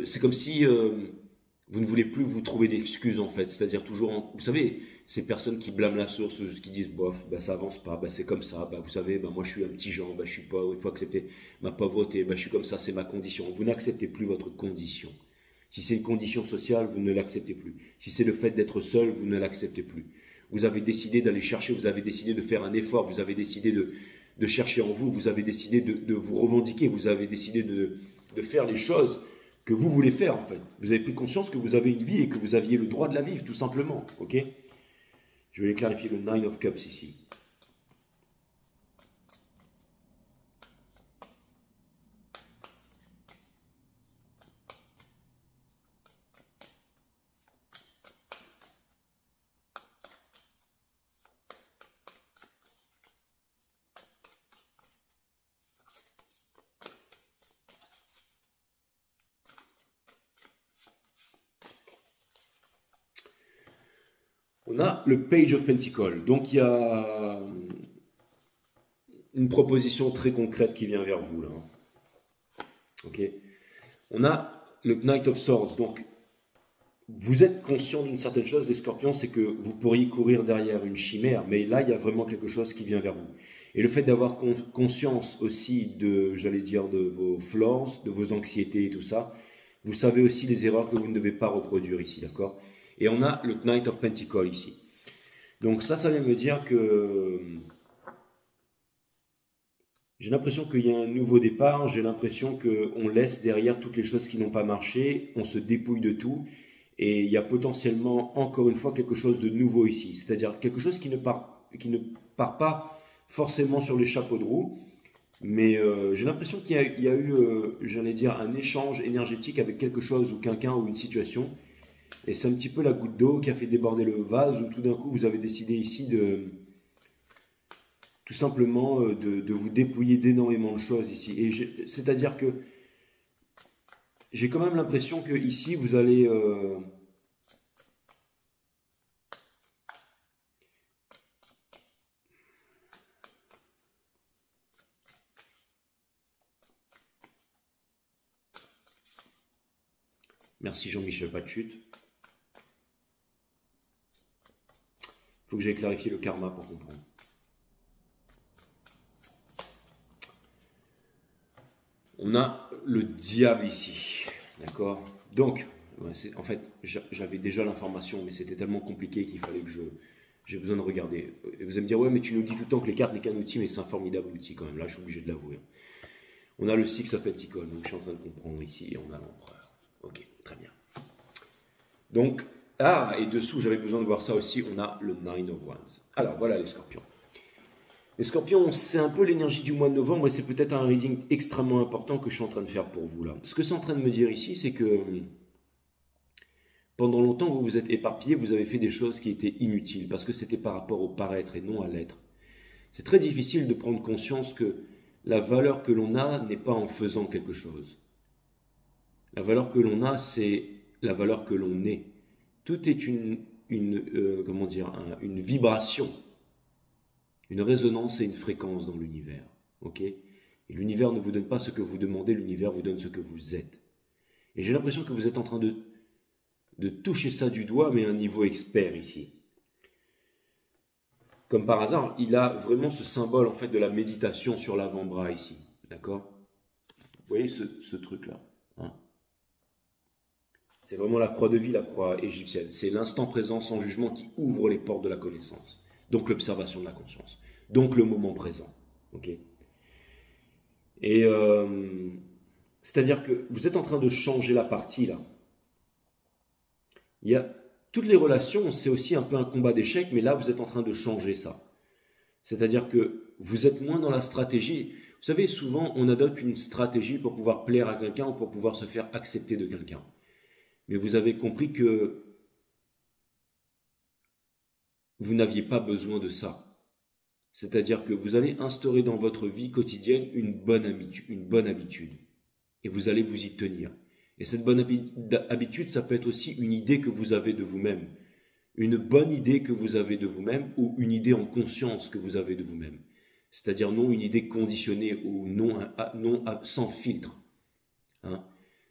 S1: c'est comme si vous ne voulez plus vous trouver d'excuses en fait. C'est-à-dire toujours... Vous savez, ces personnes qui blâment la source, qui disent, bof, bah, ça avance pas, bah, c'est comme ça, bah, vous savez, bah, moi je suis un petit Jean, bah, je suis pauvre, il faut accepter ma pauvreté, bah, je suis comme ça, c'est ma condition. Vous n'acceptez plus votre condition. Si c'est une condition sociale, vous ne l'acceptez plus. Si c'est le fait d'être seul, vous ne l'acceptez plus. Vous avez décidé d'aller chercher, vous avez décidé de faire un effort, vous avez décidé de chercher en vous, vous avez décidé de vous revendiquer, vous avez décidé de faire les choses que vous voulez faire en fait. Vous avez pris conscience que vous avez une vie et que vous aviez le droit de la vivre tout simplement. Ok? Je vais clarifier le Nine of Cups ici. On a le Page of Pentacles. Donc il y a une proposition très concrète qui vient vers vous là. Ok. On a le Knight of Swords. Donc vous êtes conscient d'une certaine chose, les scorpions, c'est que vous pourriez courir derrière une chimère, mais là il y a vraiment quelque chose qui vient vers vous. Et le fait d'avoir conscience aussi de, j'allais dire, de vos flaws, de vos anxiétés et tout ça, vous savez aussi les erreurs que vous ne devez pas reproduire ici, d'accord? Et on a le Knight of Pentacles ici. Donc ça vient me dire que j'ai l'impression qu'il y a un nouveau départ, j'ai l'impression qu'on laisse derrière toutes les choses qui n'ont pas marché, on se dépouille de tout, et il y a potentiellement, encore une fois, quelque chose de nouveau ici. C'est-à-dire quelque chose qui ne part pas forcément sur les chapeaux de roue, mais j'ai l'impression qu'il y a eu, j'allais dire, un échange énergétique avec quelque chose ou quelqu'un ou une situation. Et c'est un petit peu la goutte d'eau qui a fait déborder le vase, où tout d'un coup vous avez décidé ici de tout simplement de vous dépouiller d'énormément de choses ici. Et c'est-à-dire que j'ai quand même l'impression que ici vous allez merci Jean-Michel, pas de chute. Il faut que j'aille clarifier le karma pour comprendre. On a le diable ici, d'accord? Donc, en fait, j'avais déjà l'information, mais c'était tellement compliqué qu'il fallait que j'ai besoin de regarder. Et vous allez me dire, ouais, mais tu nous dis tout le temps que les cartes n'est qu'un outil, mais c'est un formidable outil quand même. Là, je suis obligé de l'avouer. On a le Six of Pentacles, donc je suis en train de comprendre ici, et on a l'empereur. Ok, très bien. Donc, et dessous, j'avais besoin de voir ça aussi, on a le Nine of Wands. Alors, voilà les scorpions. Les scorpions, c'est un peu l'énergie du mois de novembre, et c'est peut-être un reading extrêmement important que je suis en train de faire pour vous là. Ce que c'est en train de me dire ici, c'est que pendant longtemps, vous vous êtes éparpillé, vous avez fait des choses qui étaient inutiles, parce que c'était par rapport au paraître et non à l'être. C'est très difficile de prendre conscience que la valeur que l'on a n'est pas en faisant quelque chose. La valeur que l'on a, c'est la valeur que l'on est. Tout est une vibration, une résonance et une fréquence dans l'univers. Ok? Et l'univers ne vous donne pas ce que vous demandez, l'univers vous donne ce que vous êtes. Et j'ai l'impression que vous êtes en train de toucher ça du doigt, mais à un niveau expert ici. comme par hasard, il a vraiment ce symbole en fait de la méditation sur l'avant-bras ici. D'accord? Vous voyez ce truc-là, hein? C'est vraiment la croix de vie, la croix égyptienne. C'est l'instant présent sans jugement qui ouvre les portes de la connaissance. Donc l'observation de la conscience. Donc le moment présent. Ok? Et c'est-à-dire que vous êtes en train de changer la partie là. Il y a toutes les relations, c'est aussi un peu un combat d'échecs, mais là vous êtes en train de changer ça. C'est-à-dire que vous êtes moins dans la stratégie. Vous savez, souvent on adopte une stratégie pour pouvoir plaire à quelqu'un ou pour pouvoir se faire accepter de quelqu'un. Mais vous avez compris que vous n'aviez pas besoin de ça. C'est-à-dire que vous allez instaurer dans votre vie quotidienne une bonne habitude. Et vous allez vous y tenir. Et cette bonne habitude, ça peut être aussi une idée que vous avez de vous-même. Une bonne idée que vous avez de vous-même ou une idée en conscience que vous avez de vous-même. C'est-à-dire non une idée conditionnée ou non sans filtre. Hein?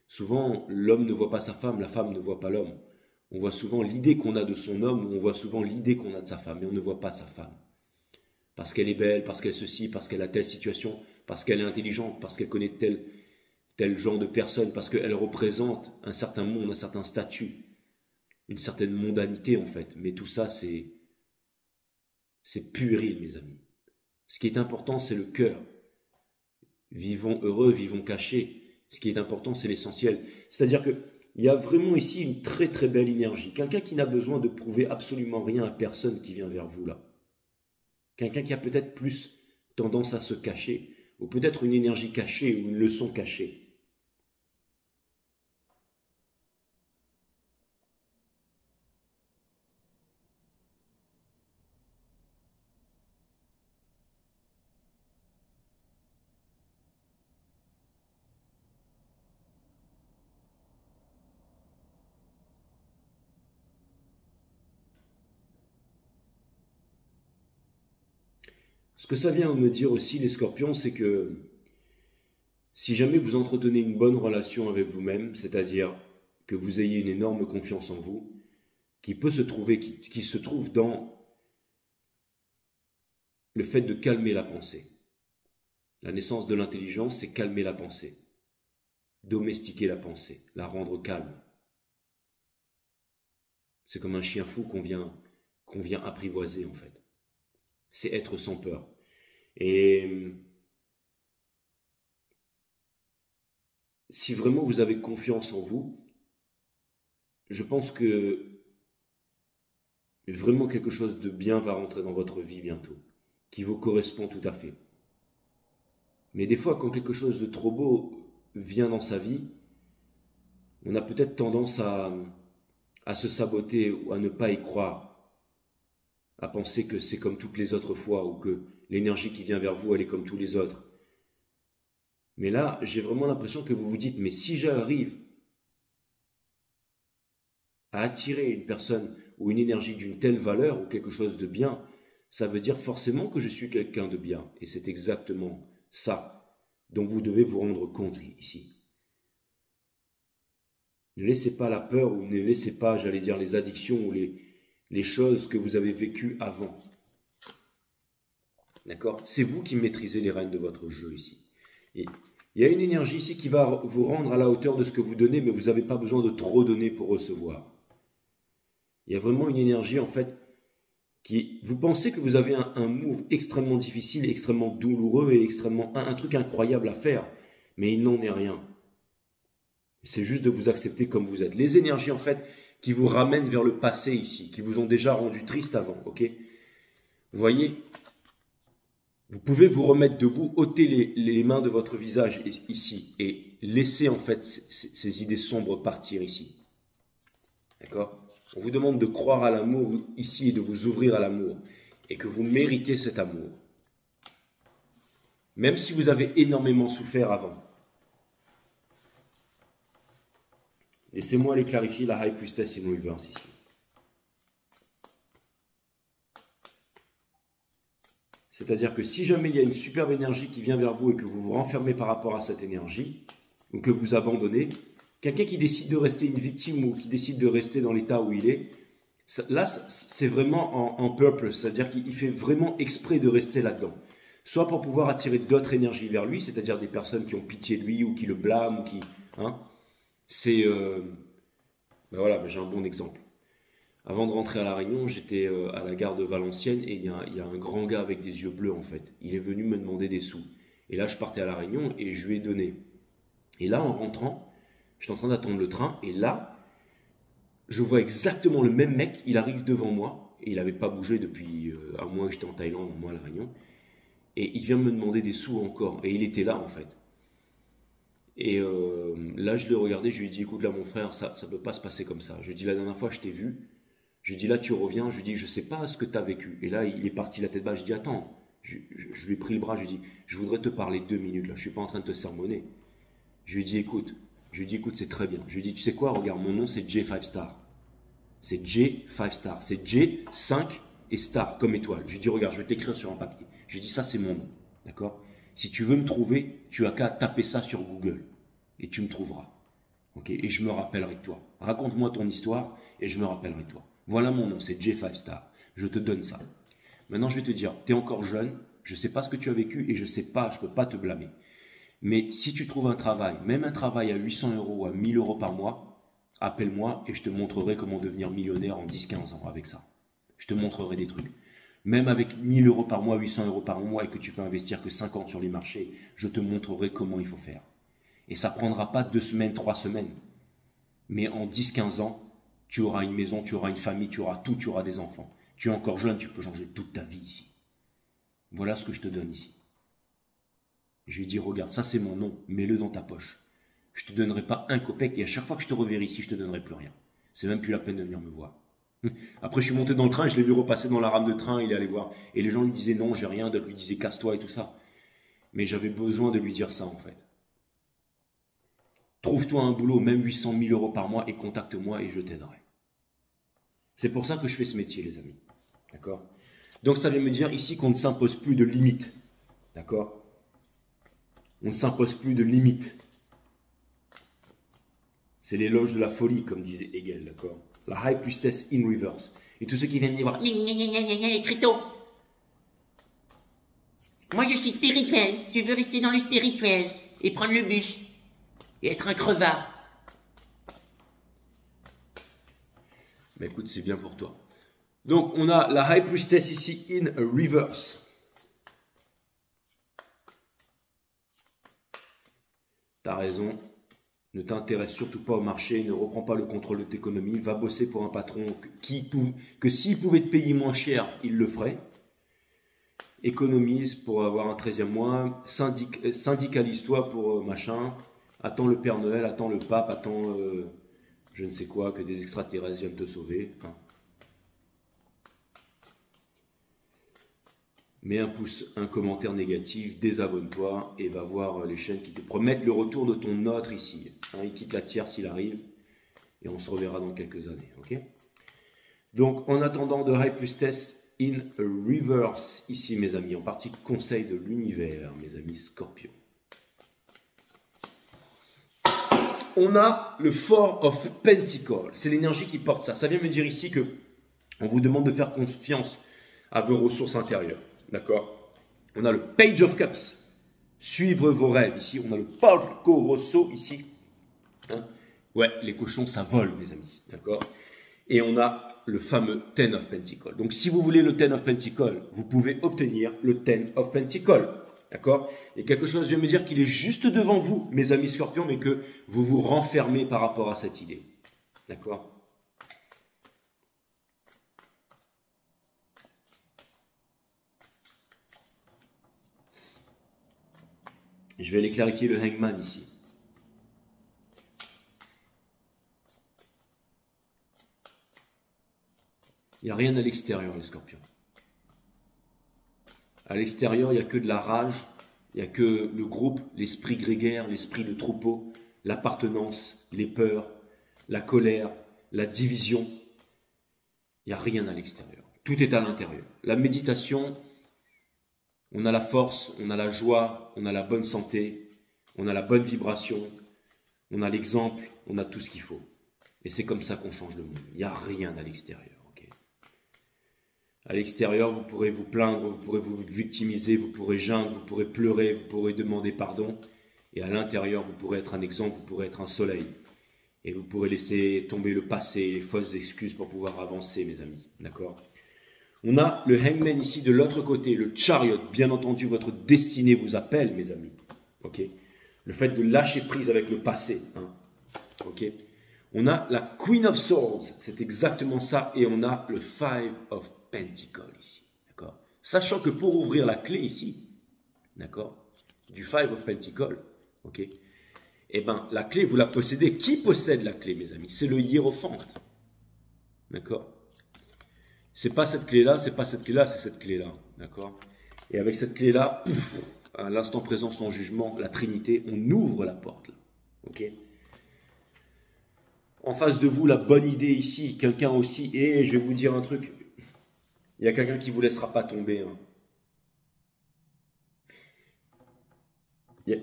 S1: Souvent, l'homme ne voit pas sa femme, la femme ne voit pas l'homme. On voit souvent l'idée qu'on a de son homme ou on voit souvent l'idée qu'on a de sa femme, mais on ne voit pas sa femme. Parce qu'elle est belle, parce qu'elle ceci, parce qu'elle a telle situation, parce qu'elle est intelligente, parce qu'elle connaît tel genre de personne, parce qu'elle représente un certain monde, un certain statut, une certaine mondanité en fait. Mais tout ça, c'est puéril, mes amis. Ce qui est important, c'est le cœur. Vivons heureux, vivons cachés. Ce qui est important, c'est l'essentiel. C'est-à-dire qu'il y a vraiment ici une très très belle énergie. Quelqu'un qui n'a besoin de prouver absolument rien à personne qui vient vers vous là. Quelqu'un qui a peut-être plus tendance à se cacher, ou peut-être une énergie cachée ou une leçon cachée. Ce que ça vient me dire aussi, les scorpions, c'est que si jamais vous entretenez une bonne relation avec vous-même, c'est-à-dire que vous ayez une énorme confiance en vous, qui se trouve dans le fait de calmer la pensée. La naissance de l'intelligence, c'est calmer la pensée, domestiquer la pensée, la rendre calme. C'est comme un chien fou qu'on vient apprivoiser en fait. C'est être sans peur. Et si vraiment vous avez confiance en vous, je pense que vraiment quelque chose de bien va rentrer dans votre vie bientôt, qui vous correspond tout à fait. Mais des fois, quand quelque chose de trop beau vient dans sa vie, on a peut-être tendance à se saboter ou à ne pas y croire, à penser que c'est comme toutes les autres fois ou que l'énergie qui vient vers vous, elle est comme tous les autres. Mais là, j'ai vraiment l'impression que vous vous dites, mais si j'arrive à attirer une personne ou une énergie d'une telle valeur ou quelque chose de bien, ça veut dire forcément que je suis quelqu'un de bien. Et c'est exactement ça dont vous devez vous rendre compte ici. Ne laissez pas la peur ou ne laissez pas, j'allais dire, les addictions ou les choses que vous avez vécues avant. D'accord? C'est vous qui maîtrisez les rênes de votre jeu ici. Et il y a une énergie ici qui va vous rendre à la hauteur de ce que vous donnez, mais vous n'avez pas besoin de trop donner pour recevoir. Il y a vraiment une énergie, en fait, qui... Vous pensez que vous avez un move extrêmement difficile, extrêmement douloureux et extrêmement... un truc incroyable à faire, mais il n'en est rien. C'est juste de vous accepter comme vous êtes. Les énergies, en fait, qui vous ramènent vers le passé ici, qui vous ont déjà rendu triste avant, ok? Vous voyez? Vous pouvez vous remettre debout, ôter les mains de votre visage ici et laisser en fait ces idées sombres partir ici. D'accord? On vous demande de croire à l'amour ici et de vous ouvrir à l'amour et que vous méritez cet amour. Même si vous avez énormément souffert avant. Laissez-moi aller clarifier la High Priestess in Reverse ici. C'est-à-dire que si jamais il y a une superbe énergie qui vient vers vous et que vous vous renfermez par rapport à cette énergie, ou que vous abandonnez, quelqu'un qui décide de rester une victime ou qui décide de rester dans l'état où il est, Là, c'est vraiment en purpose, c'est-à-dire qu'il fait vraiment exprès de rester là-dedans. Soit pour pouvoir attirer d'autres énergies vers lui, c'est-à-dire des personnes qui ont pitié de lui ou qui le blâment ou qui, hein, c'est, ben voilà, ben j'ai un bon exemple. Avant de rentrer à La Réunion, j'étais à la gare de Valenciennes et il y a un grand gars avec des yeux bleus en fait. Il est venu me demander des sous. Et là, je partais à La Réunion et je lui ai donné. Et là, en rentrant, j'étais en train d'attendre le train et là, je vois exactement le même mec, il arrive devant moi, et il n'avait pas bougé depuis un mois que j'étais en Thaïlande, un mois à La Réunion, et il vient me demander des sous encore, et il était là en fait. Et là, je l'ai regardé, je lui ai dit, écoute là mon frère, ça ne peut pas se passer comme ça. Je lui ai dit, la dernière fois, je t'ai vu, je lui ai dit, là tu reviens, je lui ai dit, je sais pas ce que tu as vécu. Et là, il est parti la tête basse, je lui ai dit, attends, je lui ai pris le bras, je lui ai dit, je voudrais te parler 2 minutes là, je suis pas en train de te sermonner. Je lui ai dit, écoute, c'est très bien. Je lui ai dit, tu sais quoi, regarde, mon nom c'est J5 Star. C'est J5 Star. C'est J, 5 et Star, comme étoile. Je lui ai dit, regarde, je vais t'écrire sur un papier. Je lui ai dit, ça c'est mon nom. D'accord? Si tu veux me trouver, tu as qu'à taper ça sur Google. Et tu me trouveras. Ok? Et je me rappellerai de toi. Raconte-moi ton histoire et je me rappellerai de toi. Voilà mon nom, c'est J5 Star. Je te donne ça. Maintenant, je vais te dire, tu es encore jeune, je ne sais pas ce que tu as vécu et je ne peux pas te blâmer. Mais si tu trouves un travail, même un travail à 800 € ou à 1000 € par mois, appelle-moi et je te montrerai comment devenir millionnaire en 10-15 ans avec ça. Je te montrerai des trucs. Même avec 1000 € par mois, 800 € par mois et que tu peux investir que 50 sur les marchés, je te montrerai comment il faut faire. Et ça ne prendra pas 2 semaines, 3 semaines. Mais en 10-15 ans, tu auras une maison, tu auras une famille, tu auras tout, tu auras des enfants. Tu es encore jeune, tu peux changer toute ta vie ici. Voilà ce que je te donne ici. Je lui ai dit, regarde, ça c'est mon nom, mets-le dans ta poche. Je ne te donnerai pas un copec et à chaque fois que je te reverrai ici, je ne te donnerai plus rien. C'est même plus la peine de venir me voir. Après, je suis monté dans le train et je l'ai vu repasser dans la rame de train, il est allé voir. Et les gens lui disaient non, j'ai rien, d'autres lui disaient casse-toi et tout ça. Mais j'avais besoin de lui dire ça en fait. Trouve-toi un boulot, même 800 000 € par mois et contacte-moi et je t'aiderai. C'est pour ça que je fais ce métier, les amis. D'accord? Donc ça vient me dire ici qu'on ne s'impose plus de limites. D'accord? On ne s'impose plus de limites. C'est l'éloge de la folie, comme disait Hegel, d'accord? La High Priestess in reverse. Et tous ceux qui viennent me voir,
S2: Crito. Moi je suis spirituel, je veux rester dans le spirituel et prendre le bus et être un crevard.
S1: mais écoute, c'est bien pour toi. Donc, on a la High Priestess ici in reverse. T'as raison. Ne t'intéresse surtout pas au marché, ne reprends pas le contrôle de tes économies, va bosser pour un patron que s'il pouvait te payer moins cher, il le ferait. Économise pour avoir un 13e mois, syndicalise-toi pour machin, attends le Père Noël, attends le pape, attends je ne sais quoi, que des extraterrestres viennent te sauver. Enfin. Mets un pouce, un commentaire négatif, désabonne-toi et va voir les chaînes qui te promettent le retour de ton autre ici. Hein, il quitte la tierce, il arrive et on se reverra dans quelques années. Okay, donc en attendant de High Priestess in reverse ici mes amis, en partie conseil de l'univers, mes amis Scorpion. On a le Four of Pentacles, c'est l'énergie qui porte ça. Ça vient me dire ici que on vous demande de faire confiance à vos ressources intérieures. D'accord? On a le Page of Cups, suivre vos rêves ici. On a le Porco Rosso ici. Hein, ouais, les cochons, ça vole, mes amis. D'accord? Et on a le fameux Ten of Pentacles. Donc, si vous voulez le Ten of Pentacles, vous pouvez obtenir le Ten of Pentacles. D'accord? Et quelque chose vient me dire qu'il est juste devant vous, mes amis Scorpions, mais que vous vous renfermez par rapport à cette idée. D'accord? Je vais aller clarifier le Hangman ici. Il n'y a rien à l'extérieur, les Scorpions. À l'extérieur, il n'y a que de la rage, il n'y a que le groupe, l'esprit grégaire, l'esprit de troupeau, l'appartenance, les peurs, la colère, la division. Il n'y a rien à l'extérieur. Tout est à l'intérieur. La méditation, on a la force, on a la joie, on a la bonne santé, on a la bonne vibration, on a l'exemple, on a tout ce qu'il faut. Et c'est comme ça qu'on change le monde. Il n'y a rien à l'extérieur. Okay, À l'extérieur, vous pourrez vous plaindre, vous pourrez vous victimiser, vous pourrez geindre, vous pourrez pleurer, vous pourrez demander pardon. Et à l'intérieur, vous pourrez être un exemple, vous pourrez être un soleil. Et vous pourrez laisser tomber le passé, les fausses excuses pour pouvoir avancer, mes amis. D'accord? On a le hangman ici de l'autre côté, le chariot. Bien entendu, votre destinée vous appelle, mes amis. Ok? Le fait de lâcher prise avec le passé. Hein? Ok? On a la Queen of Swords, c'est exactement ça. Et on a le Five of Pentacles ici. D'accord? Sachant que pour ouvrir la clé ici, d'accord? Du Five of Pentacles, ok? Eh bien, la clé, vous la possédez. Qui possède la clé, mes amis? C'est le hiérophante. D'accord? C'est pas cette clé-là, c'est pas cette clé-là, c'est cette clé-là. D'accord? Et avec cette clé-là, pouf, à l'instant présent, son jugement, la Trinité, on ouvre la porte. Là. Ok? En face de vous, la bonne idée ici, quelqu'un aussi, et je vais vous dire un truc, il y a quelqu'un qui ne vous laissera pas tomber. Hein.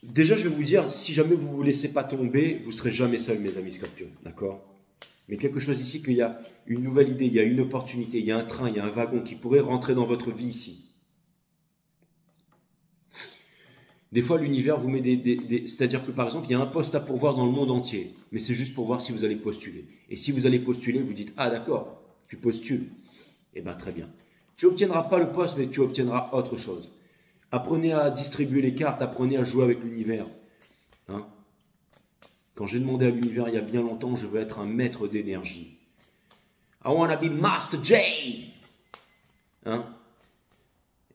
S1: Déjà, je vais vous dire, si jamais vous ne vous laissez pas tomber, vous ne serez jamais seul, mes amis scorpions, d'accord? Mais quelque chose ici, qu'il y a une nouvelle idée, il y a une opportunité, il y a un train, il y a un wagon qui pourrait rentrer dans votre vie ici. Des fois, l'univers vous met c'est-à-dire que par exemple, il y a un poste à pourvoir dans le monde entier, mais c'est juste pour voir si vous allez postuler. Et si vous allez postuler, vous dites, ah d'accord, tu postules. Eh bien, très bien. Tu n'obtiendras pas le poste, mais tu obtiendras autre chose. Apprenez à distribuer les cartes, apprenez à jouer avec l'univers. Hein? Quand j'ai demandé à l'univers il y a bien longtemps, je veux être un maître d'énergie. I wanna be Master J. Hein?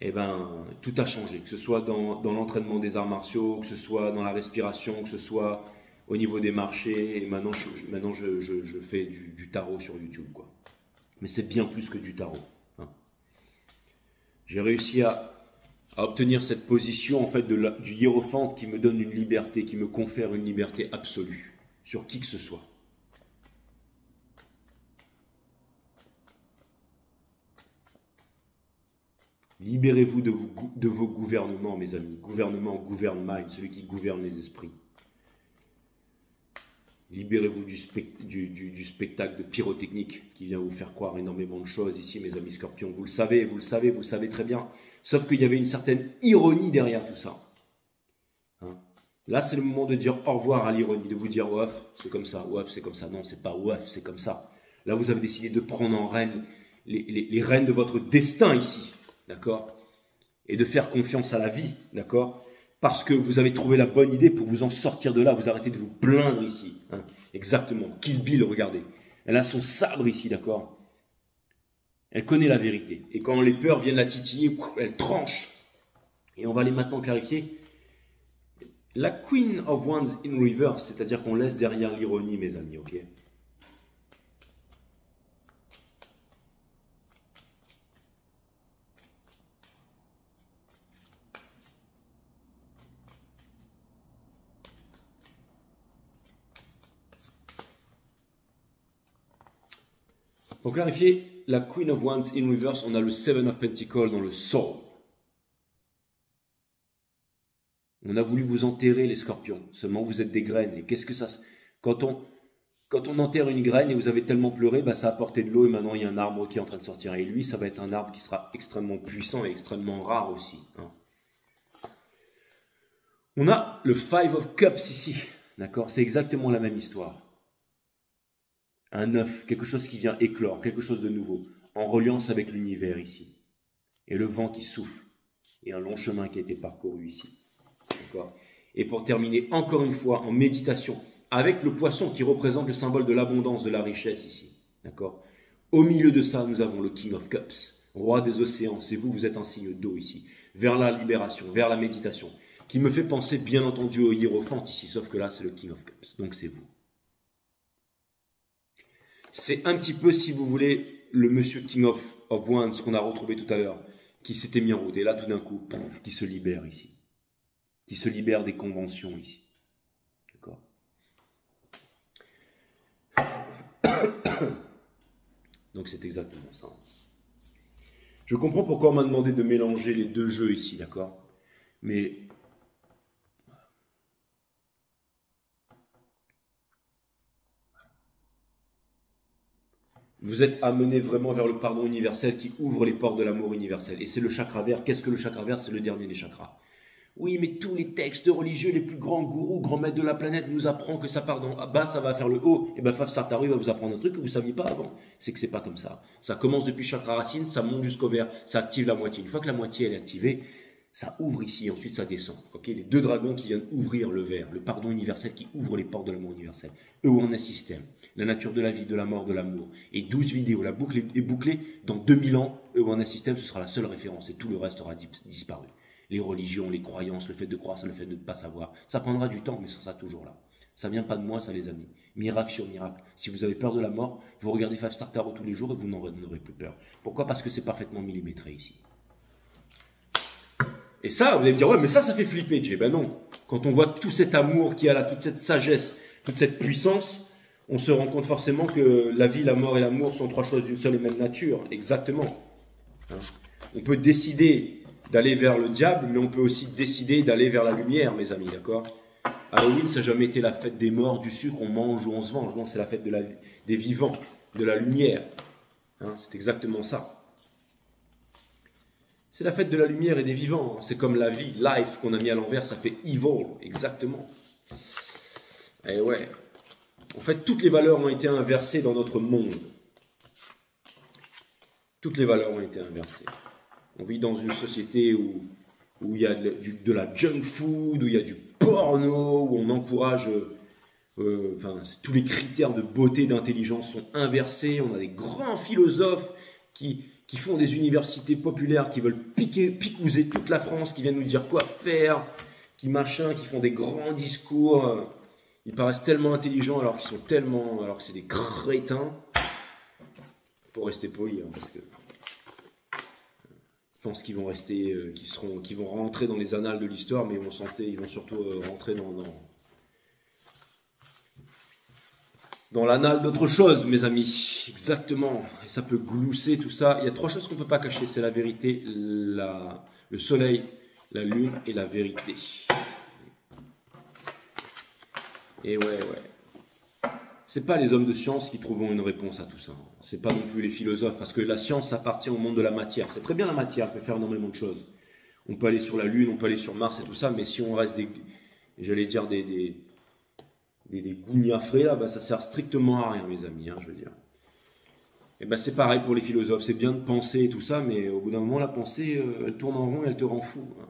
S1: Eh bien, tout a changé, que ce soit dans l'entraînement des arts martiaux, que ce soit dans la respiration, que ce soit au niveau des marchés. Et maintenant, je fais du tarot sur YouTube, quoi. Mais c'est bien plus que du tarot. Hein. J'ai réussi à obtenir cette position en fait du hiérophante qui me donne une liberté, qui me confère une liberté absolue sur qui que ce soit. Libérez-vous de vos gouvernements, mes amis. Gouvernement, gouverne mind, celui qui gouverne les esprits. Libérez-vous du spectacle de pyrotechnique qui vient vous faire croire énormément de choses ici, mes amis scorpions. Vous le savez, vous le savez, vous le savez très bien. Sauf qu'il y avait une certaine ironie derrière tout ça. Hein? Là, c'est le moment de dire au revoir à l'ironie, de vous dire ouf, c'est comme ça, ouf, c'est comme ça. Non, c'est pas ouf, c'est comme ça. Là, vous avez décidé de prendre en rêne les rênes de votre destin ici. D'accord? Et de faire confiance à la vie, d'accord? Parce que vous avez trouvé la bonne idée pour vous en sortir de là. Vous arrêtez de vous plaindre ici. Hein? Exactement. Kill Bill, regardez. Elle a son sabre ici, d'accord? Elle connaît la vérité. Et quand les peurs viennent la titiller, elle tranche. Et on va aller maintenant clarifier. La Queen of Wands in reverse, c'est-à-dire qu'on laisse derrière l'ironie, mes amis, ok? Pour clarifier, la Queen of Wands in reverse, on a le Seven of Pentacles dans le soul. On a voulu vous enterrer les scorpions, seulement vous êtes des graines. Et qu'est-ce que ça... Quand on enterre une graine et vous avez tellement pleuré, bah ça a apporté de l'eau et maintenant il y a un arbre qui est en train de sortir. Et lui, ça va être un arbre qui sera extrêmement puissant et extrêmement rare aussi. Hein. On a le Five of Cups ici, d'accord? C'est exactement la même histoire. Un œuf, quelque chose qui vient éclore, quelque chose de nouveau, en reliance avec l'univers ici. Et le vent qui souffle, et un long chemin qui a été parcouru ici. Et pour terminer, encore une fois, en méditation, avec le poisson qui représente le symbole de l'abondance, de la richesse ici. D'accord? Au milieu de ça, nous avons le King of Cups, roi des océans. C'est vous, vous êtes un signe d'eau ici. Vers la libération, vers la méditation, qui me fait penser bien entendu au hiérophante ici, sauf que là, c'est le King of Cups. Donc c'est vous. C'est un petit peu, si vous voulez, le monsieur King of Wands qu'on a retrouvé tout à l'heure, qui s'était mis en route. Et là, tout d'un coup, pouf, qui se libère ici. Qui se libère des conventions ici. D'accord? Donc c'est exactement ça. Je comprends pourquoi on m'a demandé de mélanger les deux jeux ici, d'accord? Mais... Vous êtes amené vraiment vers le pardon universel qui ouvre les portes de l'amour universel. Et c'est le chakra vert. Qu'est-ce que le chakra vert? C'est le dernier des chakras. Oui, mais tous les textes religieux, les plus grands gourous, grands maîtres de la planète nous apprennent que ça part d'en bas, ça va vers le haut. Et bien, Five Star Tarot va vous apprendre un truc que vous ne saviez pas avant. C'est que c'est pas comme ça. Ça commence depuis chakra racine, ça monte jusqu'au vert, ça active la moitié. Une fois que la moitié elle est activée, ça ouvre ici, ensuite ça descend. Ok, les deux dragons qui viennent ouvrir le vert, le pardon universel qui ouvre les portes de l'amour universel. Eux on a un système, la nature de la vie, de la mort, de l'amour. Et 12 vidéos, la boucle est bouclée. Dans 2000 ans, eux on a un système, ce sera la seule référence et tout le reste aura disparu. Les religions, les croyances, le fait de croire, le fait de ne pas savoir. Ça prendra du temps, mais ça sera toujours là. Ça vient pas de moi, ça les amis. Miracle sur miracle. Si vous avez peur de la mort, vous regardez Five Star Tarot tous les jours et vous n'en aurez plus peur. Pourquoi? Parce que c'est parfaitement millimétré ici. Et ça, vous allez me dire, ouais, mais ça fait flipper, Jay. Ben non. Quand on voit tout cet amour qu'il y a là, toute cette sagesse, toute cette puissance, on se rend compte forcément que la vie, la mort et l'amour sont trois choses d'une seule et même nature. Exactement. Hein? On peut décider d'aller vers le diable, mais on peut aussi décider d'aller vers la lumière, mes amis, d'accord? Halloween, ça n'a jamais été la fête des morts, du sucre, on mange ou on se venge. Non, c'est la fête des vivants, de la lumière. Hein, c'est exactement ça. C'est la fête de la lumière et des vivants. C'est comme la vie, life, qu'on a mis à l'envers, ça fait evil, exactement. Et ouais. En fait, toutes les valeurs ont été inversées dans notre monde. Toutes les valeurs ont été inversées. On vit dans une société où il y a de la junk food, où il y a du porno, où on encourage... tous les critères de beauté, d'intelligence sont inversés. On a des grands philosophes qui font des universités populaires, qui veulent picouser toute la France, qui viennent nous dire quoi faire, qui font des grands discours. Ils paraissent tellement intelligents alors qu'ils sont alors que c'est des crétins. Pour rester poli, hein, parce que je pense qu'ils vont rester, qu'ils vont rentrer dans les annales de l'histoire, mais ils vont surtout rentrer dans l'annale d'autre chose, mes amis. Exactement. Et ça peut glousser, tout ça. Il y a trois choses qu'on ne peut pas cacher. C'est la vérité, le soleil, la lune et la vérité. Et ouais. C'est pas les hommes de science qui trouveront une réponse à tout ça. C'est pas non plus les philosophes, parce que la science appartient au monde de la matière. C'est très bien la matière, elle peut faire énormément de choses. On peut aller sur la lune, on peut aller sur Mars et tout ça, mais si on reste des gougnafrés là, ça sert strictement à rien, mes amis, hein, je veux dire. Et ben c'est pareil pour les philosophes, c'est bien de penser et tout ça, mais au bout d'un moment, la pensée, elle tourne en rond et elle te rend fou. Hein.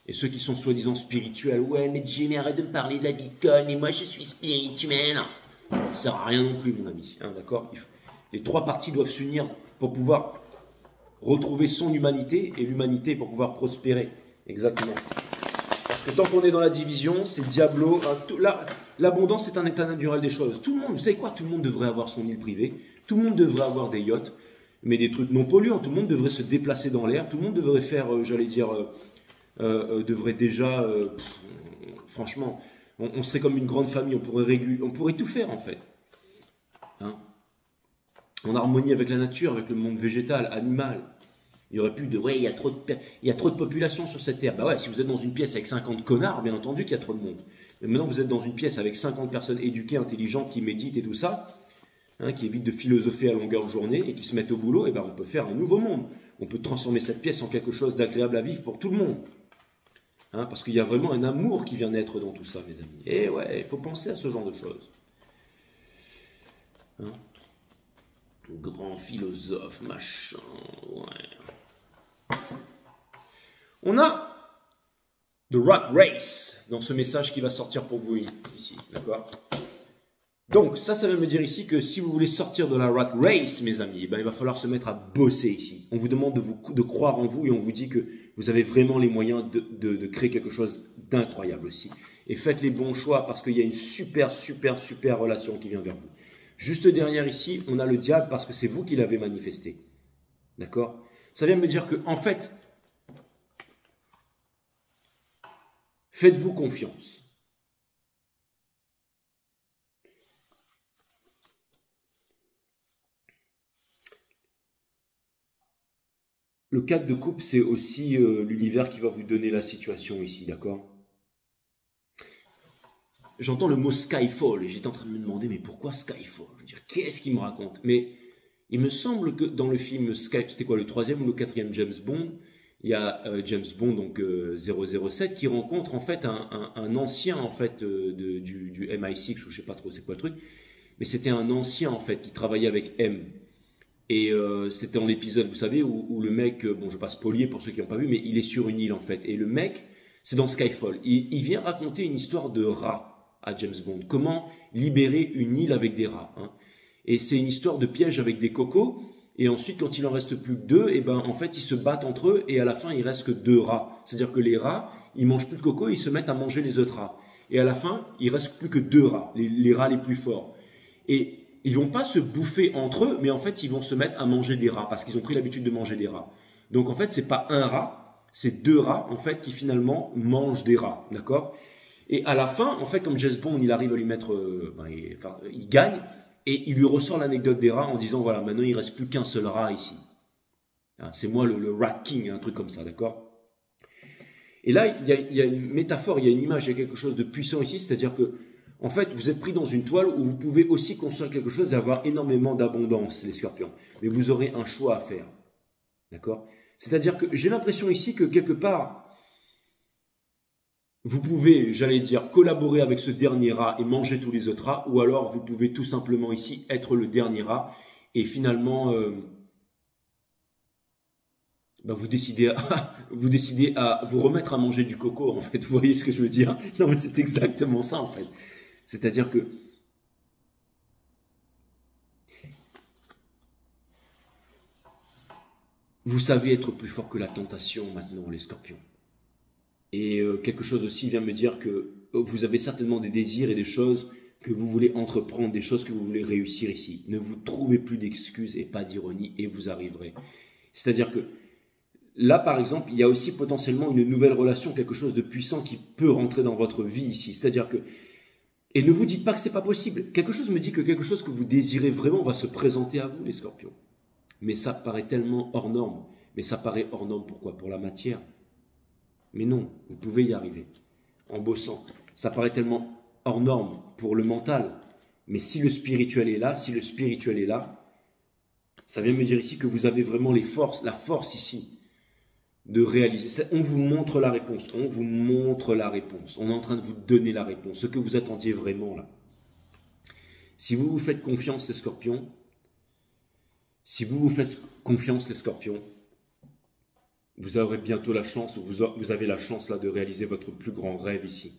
S1: Et ceux qui sont soi-disant spirituels, ouais, mais Jimmy, arrête de me parler de la Bitcoin, mais moi je suis spirituel. Ça sert à rien non plus, mon ami, hein, d'accord? Les trois parties doivent s'unir pour pouvoir retrouver son humanité et l'humanité pour pouvoir prospérer. Exactement. Parce que tant qu'on est dans la division, c'est diablo. L'abondance est un état naturel des choses. Tout le monde, vous savez quoi? Tout le monde devrait avoir son île privée. Tout le monde devrait avoir des yachts, mais des trucs non polluants. Tout le monde devrait se déplacer dans l'air. Tout le monde devrait faire, devrait déjà, franchement, on serait comme une grande famille. On pourrait tout faire en fait. Hein? En harmonie avec la nature, avec le monde végétal, animal. Il n'y aurait plus de... Ouais, il y a trop de population sur cette terre. Bah ouais, si vous êtes dans une pièce avec 50 connards, bien entendu qu'il y a trop de monde. Mais maintenant, vous êtes dans une pièce avec 50 personnes éduquées, intelligentes, qui méditent et tout ça, hein, qui évitent de philosopher à longueur de journée et qui se mettent au boulot, et ben on peut faire un nouveau monde. On peut transformer cette pièce en quelque chose d'agréable à vivre pour tout le monde. Hein, parce qu'il y a vraiment un amour qui vient naître dans tout ça, mes amis. Et ouais, il faut penser à ce genre de choses. Hein? Grand philosophe, machin, ouais. On a The Rat Race dans ce message qui va sortir pour vous ici, d'accord? Donc, ça veut me dire ici que si vous voulez sortir de la Rat Race, mes amis, ben, il va falloir se mettre à bosser ici. On vous demande de croire en vous et on vous dit que vous avez vraiment les moyens de créer quelque chose d'incroyable aussi. Et faites les bons choix parce qu'il y a une super relation qui vient vers vous. Juste derrière ici, on a le diable parce que c'est vous qui l'avez manifesté. D'accord? Ça vient me dire que, en fait, faites-vous confiance. Le 4 de coupe, c'est aussi l'univers qui va vous donner la situation ici, d'accord? J'entends le mot Skyfall et j'étais en train de me demander, mais pourquoi Skyfall? Je veux dire, qu'est-ce qu'il me raconte? Mais Il me semble que dans le film Skype, c'était quoi, le 3e ou le 4e James Bond, il y a James Bond, donc 007, qui rencontre en fait un ancien en fait du MI6, ou je sais pas trop c'est quoi le truc, mais c'était un ancien en fait qui travaillait avec M. Et c'était dans l'épisode, vous savez, où le mec, bon je vais pas spoiler pour ceux qui n'ont pas vu, mais il est sur une île en fait. Et le mec, c'est dans Skyfall, il vient raconter une histoire de rats à James Bond. Comment libérer une île avec des rats, hein. Et c'est une histoire de piège avec des cocos. Et ensuite, quand il en reste plus que 2, et ben en fait ils se battent entre eux et à la fin il reste que 2 rats. C'est-à-dire que les rats, ils mangent plus de coco et ils se mettent à manger les autres rats. Et à la fin, il reste plus que 2 rats, les rats les plus forts. Et ils vont pas se bouffer entre eux, mais en fait ils vont se mettre à manger des rats parce qu'ils ont pris l'habitude de manger des rats. Donc en fait c'est pas un rat, c'est 2 rats en fait qui finalement mangent des rats, d'accord? Et à la fin, en fait comme James Bond il arrive à lui mettre, il gagne. Et il lui ressort l'anecdote des rats en disant, voilà, maintenant il ne reste plus qu'un seul rat ici. C'est moi le Rat King, un truc comme ça, d'accord? Et là, il y a une métaphore, il y a une image, il y a quelque chose de puissant ici, c'est-à-dire que, en fait, vous êtes pris dans une toile où vous pouvez aussi construire quelque chose et avoir énormément d'abondance, les scorpions. Mais vous aurez un choix à faire, d'accord? C'est-à-dire que j'ai l'impression ici que quelque part, vous pouvez, j'allais dire, collaborer avec ce dernier rat et manger tous les autres rats, ou alors vous pouvez tout simplement ici être le dernier rat et finalement vous décidez à vous remettre à manger du coco en fait. Vous voyez ce que je veux dire? Non mais c'est exactement ça en fait. C'est-à-dire que vous savez être plus fort que la tentation maintenant, les scorpions. Et quelque chose aussi vient me dire que vous avez certainement des désirs et des choses que vous voulez entreprendre, des choses que vous voulez réussir ici. Ne vous trouvez plus d'excuses et pas d'ironie et vous arriverez. C'est-à-dire que là, par exemple, il y a aussi potentiellement une nouvelle relation, quelque chose de puissant qui peut rentrer dans votre vie ici. C'est-à-dire que, et ne vous dites pas que c'est pas possible. Quelque chose me dit que quelque chose que vous désirez vraiment va se présenter à vous, les scorpions. Mais ça paraît tellement hors norme. Mais ça paraît hors norme pourquoi? Pour la matière. Mais non, vous pouvez y arriver en bossant. Ça paraît tellement hors norme pour le mental. Mais si le spirituel est là, ça vient me dire ici que vous avez vraiment la force ici de réaliser. On vous montre la réponse, on vous montre la réponse. On est en train de vous donner la réponse, ce que vous attendiez vraiment là. Si vous vous faites confiance les scorpions, vous aurez bientôt la chance, ou vous avez la chance là de réaliser votre plus grand rêve ici.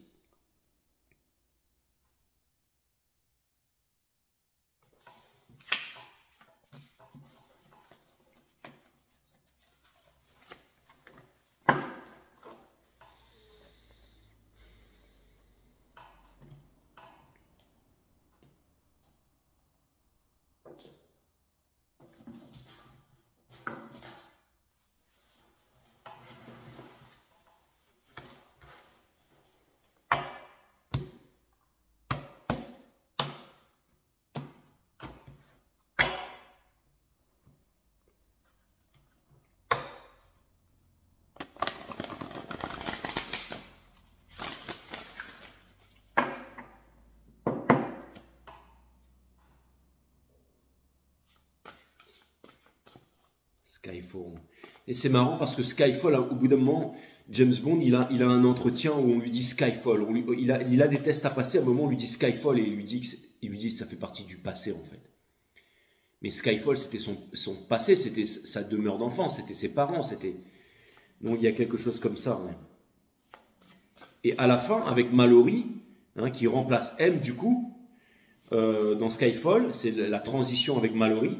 S1: Skyfall. Et c'est marrant parce que Skyfall, au bout d'un moment, James Bond, il a un entretien où on lui dit Skyfall. Il a des tests à passer. À un moment, on lui dit Skyfall et il lui dit que ça fait partie du passé en fait. Mais Skyfall, c'était son passé, c'était sa demeure d'enfance, c'était ses parents, c'était. Donc il y a quelque chose comme ça. Ouais. Et à la fin, avec Mallory, hein, qui remplace M du coup, dans Skyfall, c'est la transition avec Mallory.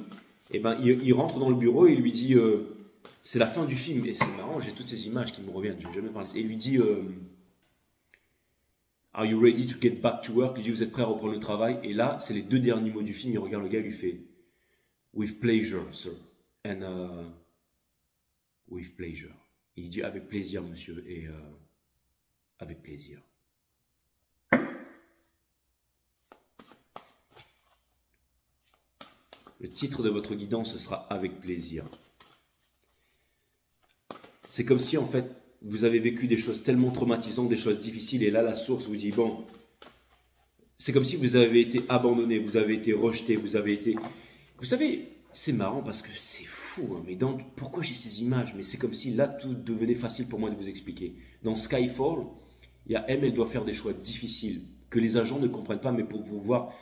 S1: Et ben, il rentre dans le bureau et il lui dit c'est la fin du film. Et c'est marrant, j'ai toutes ces images qui me reviennent, je n'ai jamais parlé. Et il lui dit Are you ready to get back to work? Il dit vous êtes prêt à reprendre le travail? Et là, c'est les 2 derniers mots du film. Il regarde le gars et lui fait With pleasure, sir. And with pleasure. Il dit avec plaisir, monsieur. Et avec plaisir. Le titre de votre guidance, ce sera « Avec plaisir ». C'est comme si, en fait, vous avez vécu des choses tellement traumatisantes, des choses difficiles, et là, la source vous dit « Bon, c'est comme si vous avez été abandonné, vous avez été rejeté, vous avez été… » Vous savez, c'est marrant parce que c'est fou, hein, mais pourquoi j'ai ces images? Mais c'est comme si là tout devenait facile pour moi de vous expliquer. Dans Skyfall, il y a elle doit faire des choix difficiles que les agents ne comprennent pas, mais pour pouvoir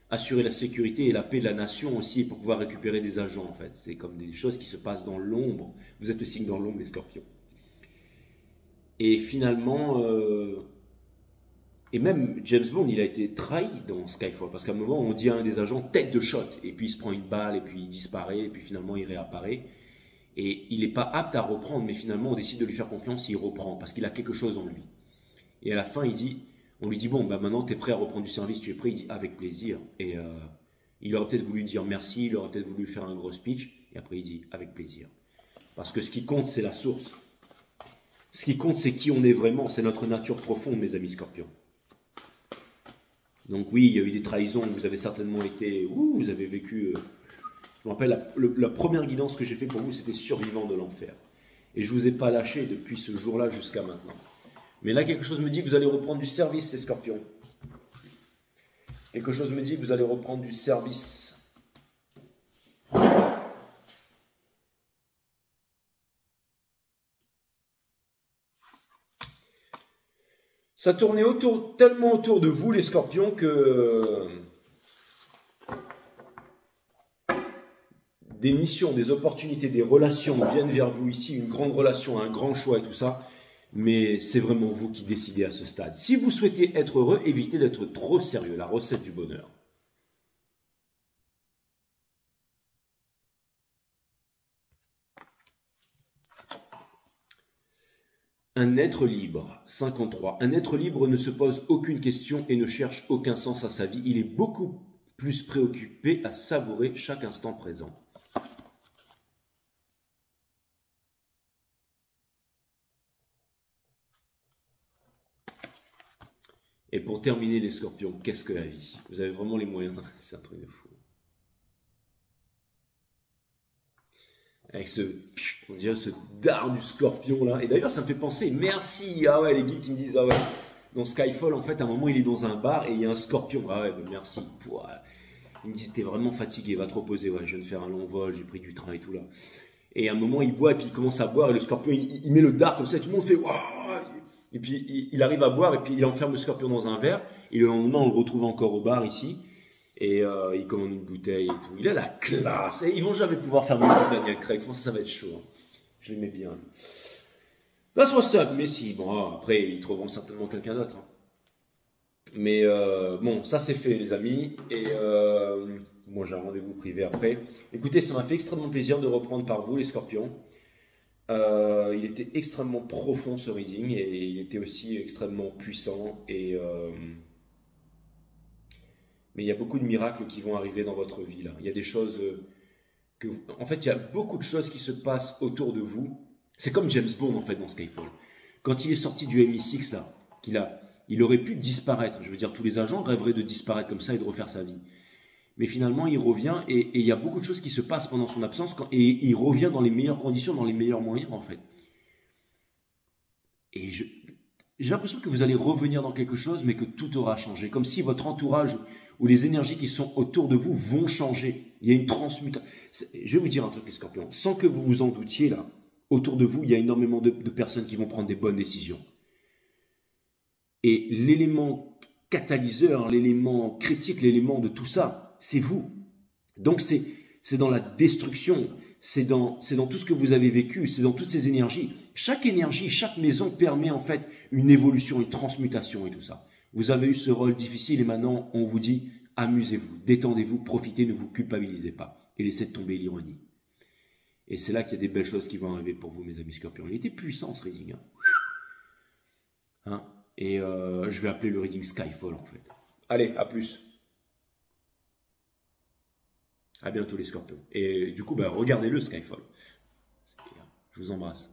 S1: assurer la sécurité et la paix de la nation aussi, et pour pouvoir récupérer des agents en fait. C'est comme des choses qui se passent dans l'ombre. Vous êtes le signe dans l'ombre, les scorpions. Et finalement, et même James Bond, il a été trahi dans Skyfall, parce qu'à un moment, on dit à un des agents tête de shot, et puis il se prend une balle, et puis il disparaît, et puis finalement il réapparaît. Et il n'est pas apte à reprendre, mais finalement on décide de lui faire confiance, il reprend, parce qu'il a quelque chose en lui. Et à la fin, on lui dit, bon, bah maintenant tu es prêt à reprendre du service, tu es prêt, il dit avec plaisir. Et il aurait peut-être voulu dire merci, il aurait peut-être voulu faire un gros speech, et après il dit avec plaisir. Parce que ce qui compte, c'est la source. Ce qui compte, c'est qui on est vraiment, c'est notre nature profonde, mes amis scorpions. Donc oui, il y a eu des trahisons, vous avez certainement été, vous avez vécu, je me rappelle, la première guidance que j'ai fait pour vous, c'était survivant de l'enfer. Et je ne vous ai pas lâché depuis ce jour-là jusqu'à maintenant. Mais là, quelque chose me dit que vous allez reprendre du service, les scorpions. Quelque chose me dit que vous allez reprendre du service. Ça tournait tellement autour de vous, les scorpions, que des missions, des opportunités, des relations viennent vers vous ici, une grande relation, un grand choix et tout ça. Mais c'est vraiment vous qui décidez à ce stade. Si vous souhaitez être heureux, évitez d'être trop sérieux, la recette du bonheur. Un être libre, 53. Un être libre ne se pose aucune question et ne cherche aucun sens à sa vie. Il est beaucoup plus préoccupé à savourer chaque instant présent. Et pour terminer les scorpions, qu'est-ce que la vie? Vous avez vraiment les moyens, c'est un truc de fou. Avec on dirait ce dard du scorpion là. Et d'ailleurs ça me fait penser, merci, ah ouais les geeks qui me disent, ah ouais, dans Skyfall en fait à un moment il est dans un bar et il y a un scorpion, ah ouais merci. Ils me disent t'es vraiment fatigué, va te reposer, ouais je viens de faire un long vol, j'ai pris du train et tout là. Et à un moment il boit et puis il commence à boire et le scorpion il met le dard comme ça et tout le monde fait waouh. Et puis il arrive à boire et puis il enferme le scorpion dans un verre et le lendemain on le retrouve encore au bar ici. Et il commande une bouteille et tout. Il a la classe. Et ils vont jamais pouvoir faire mieux que Daniel Craig. Ça va être chaud. Hein. Je l'aimais bien. That's what's up. Mais si, bon, après, ils trouveront certainement quelqu'un d'autre. Hein. Mais bon, ça c'est fait, les amis. Et bon, j'ai un rendez-vous privé après. Écoutez, ça m'a fait extrêmement plaisir de reprendre par vous, les scorpions. Il était extrêmement profond, ce reading. Et il était aussi extrêmement puissant. Et... mais il y a beaucoup de miracles qui vont arriver dans votre vie là. Il y a des choses en fait, il y a beaucoup de choses qui se passent autour de vous. C'est comme James Bond en fait dans Skyfall. Quand il est sorti du MI6 là, il aurait pu disparaître. Je veux dire, tous les agents rêveraient de disparaître comme ça et de refaire sa vie. Mais finalement, il revient et il y a beaucoup de choses qui se passent pendant son absence et il revient dans les meilleures conditions, dans les meilleurs moyens en fait. Et j'ai l'impression que vous allez revenir dans quelque chose, mais que tout aura changé. Comme si votre entourage ou les énergies qui sont autour de vous vont changer. Il y a une transmutation. Je vais vous dire un truc, les scorpions. Sans que vous vous en doutiez, là, autour de vous, il y a énormément de personnes qui vont prendre des bonnes décisions. Et l'élément catalyseur, l'élément critique, l'élément de tout ça, c'est vous. Donc c'est dans la destruction, c'est dans tout ce que vous avez vécu, c'est dans toutes ces énergies. Chaque énergie, chaque maison permet en fait une évolution, une transmutation et tout ça. Vous avez eu ce rôle difficile et maintenant on vous dit amusez-vous, détendez-vous, profitez, ne vous culpabilisez pas et laissez tomber l'ironie. Et c'est là qu'il y a des belles choses qui vont arriver pour vous, mes amis scorpions. Il était puissant ce reading. Hein, et je vais appeler le reading Skyfall en fait. Allez, à plus. À bientôt les scorpions. Et du coup, bah, regardez-le Skyfall. Je vous embrasse.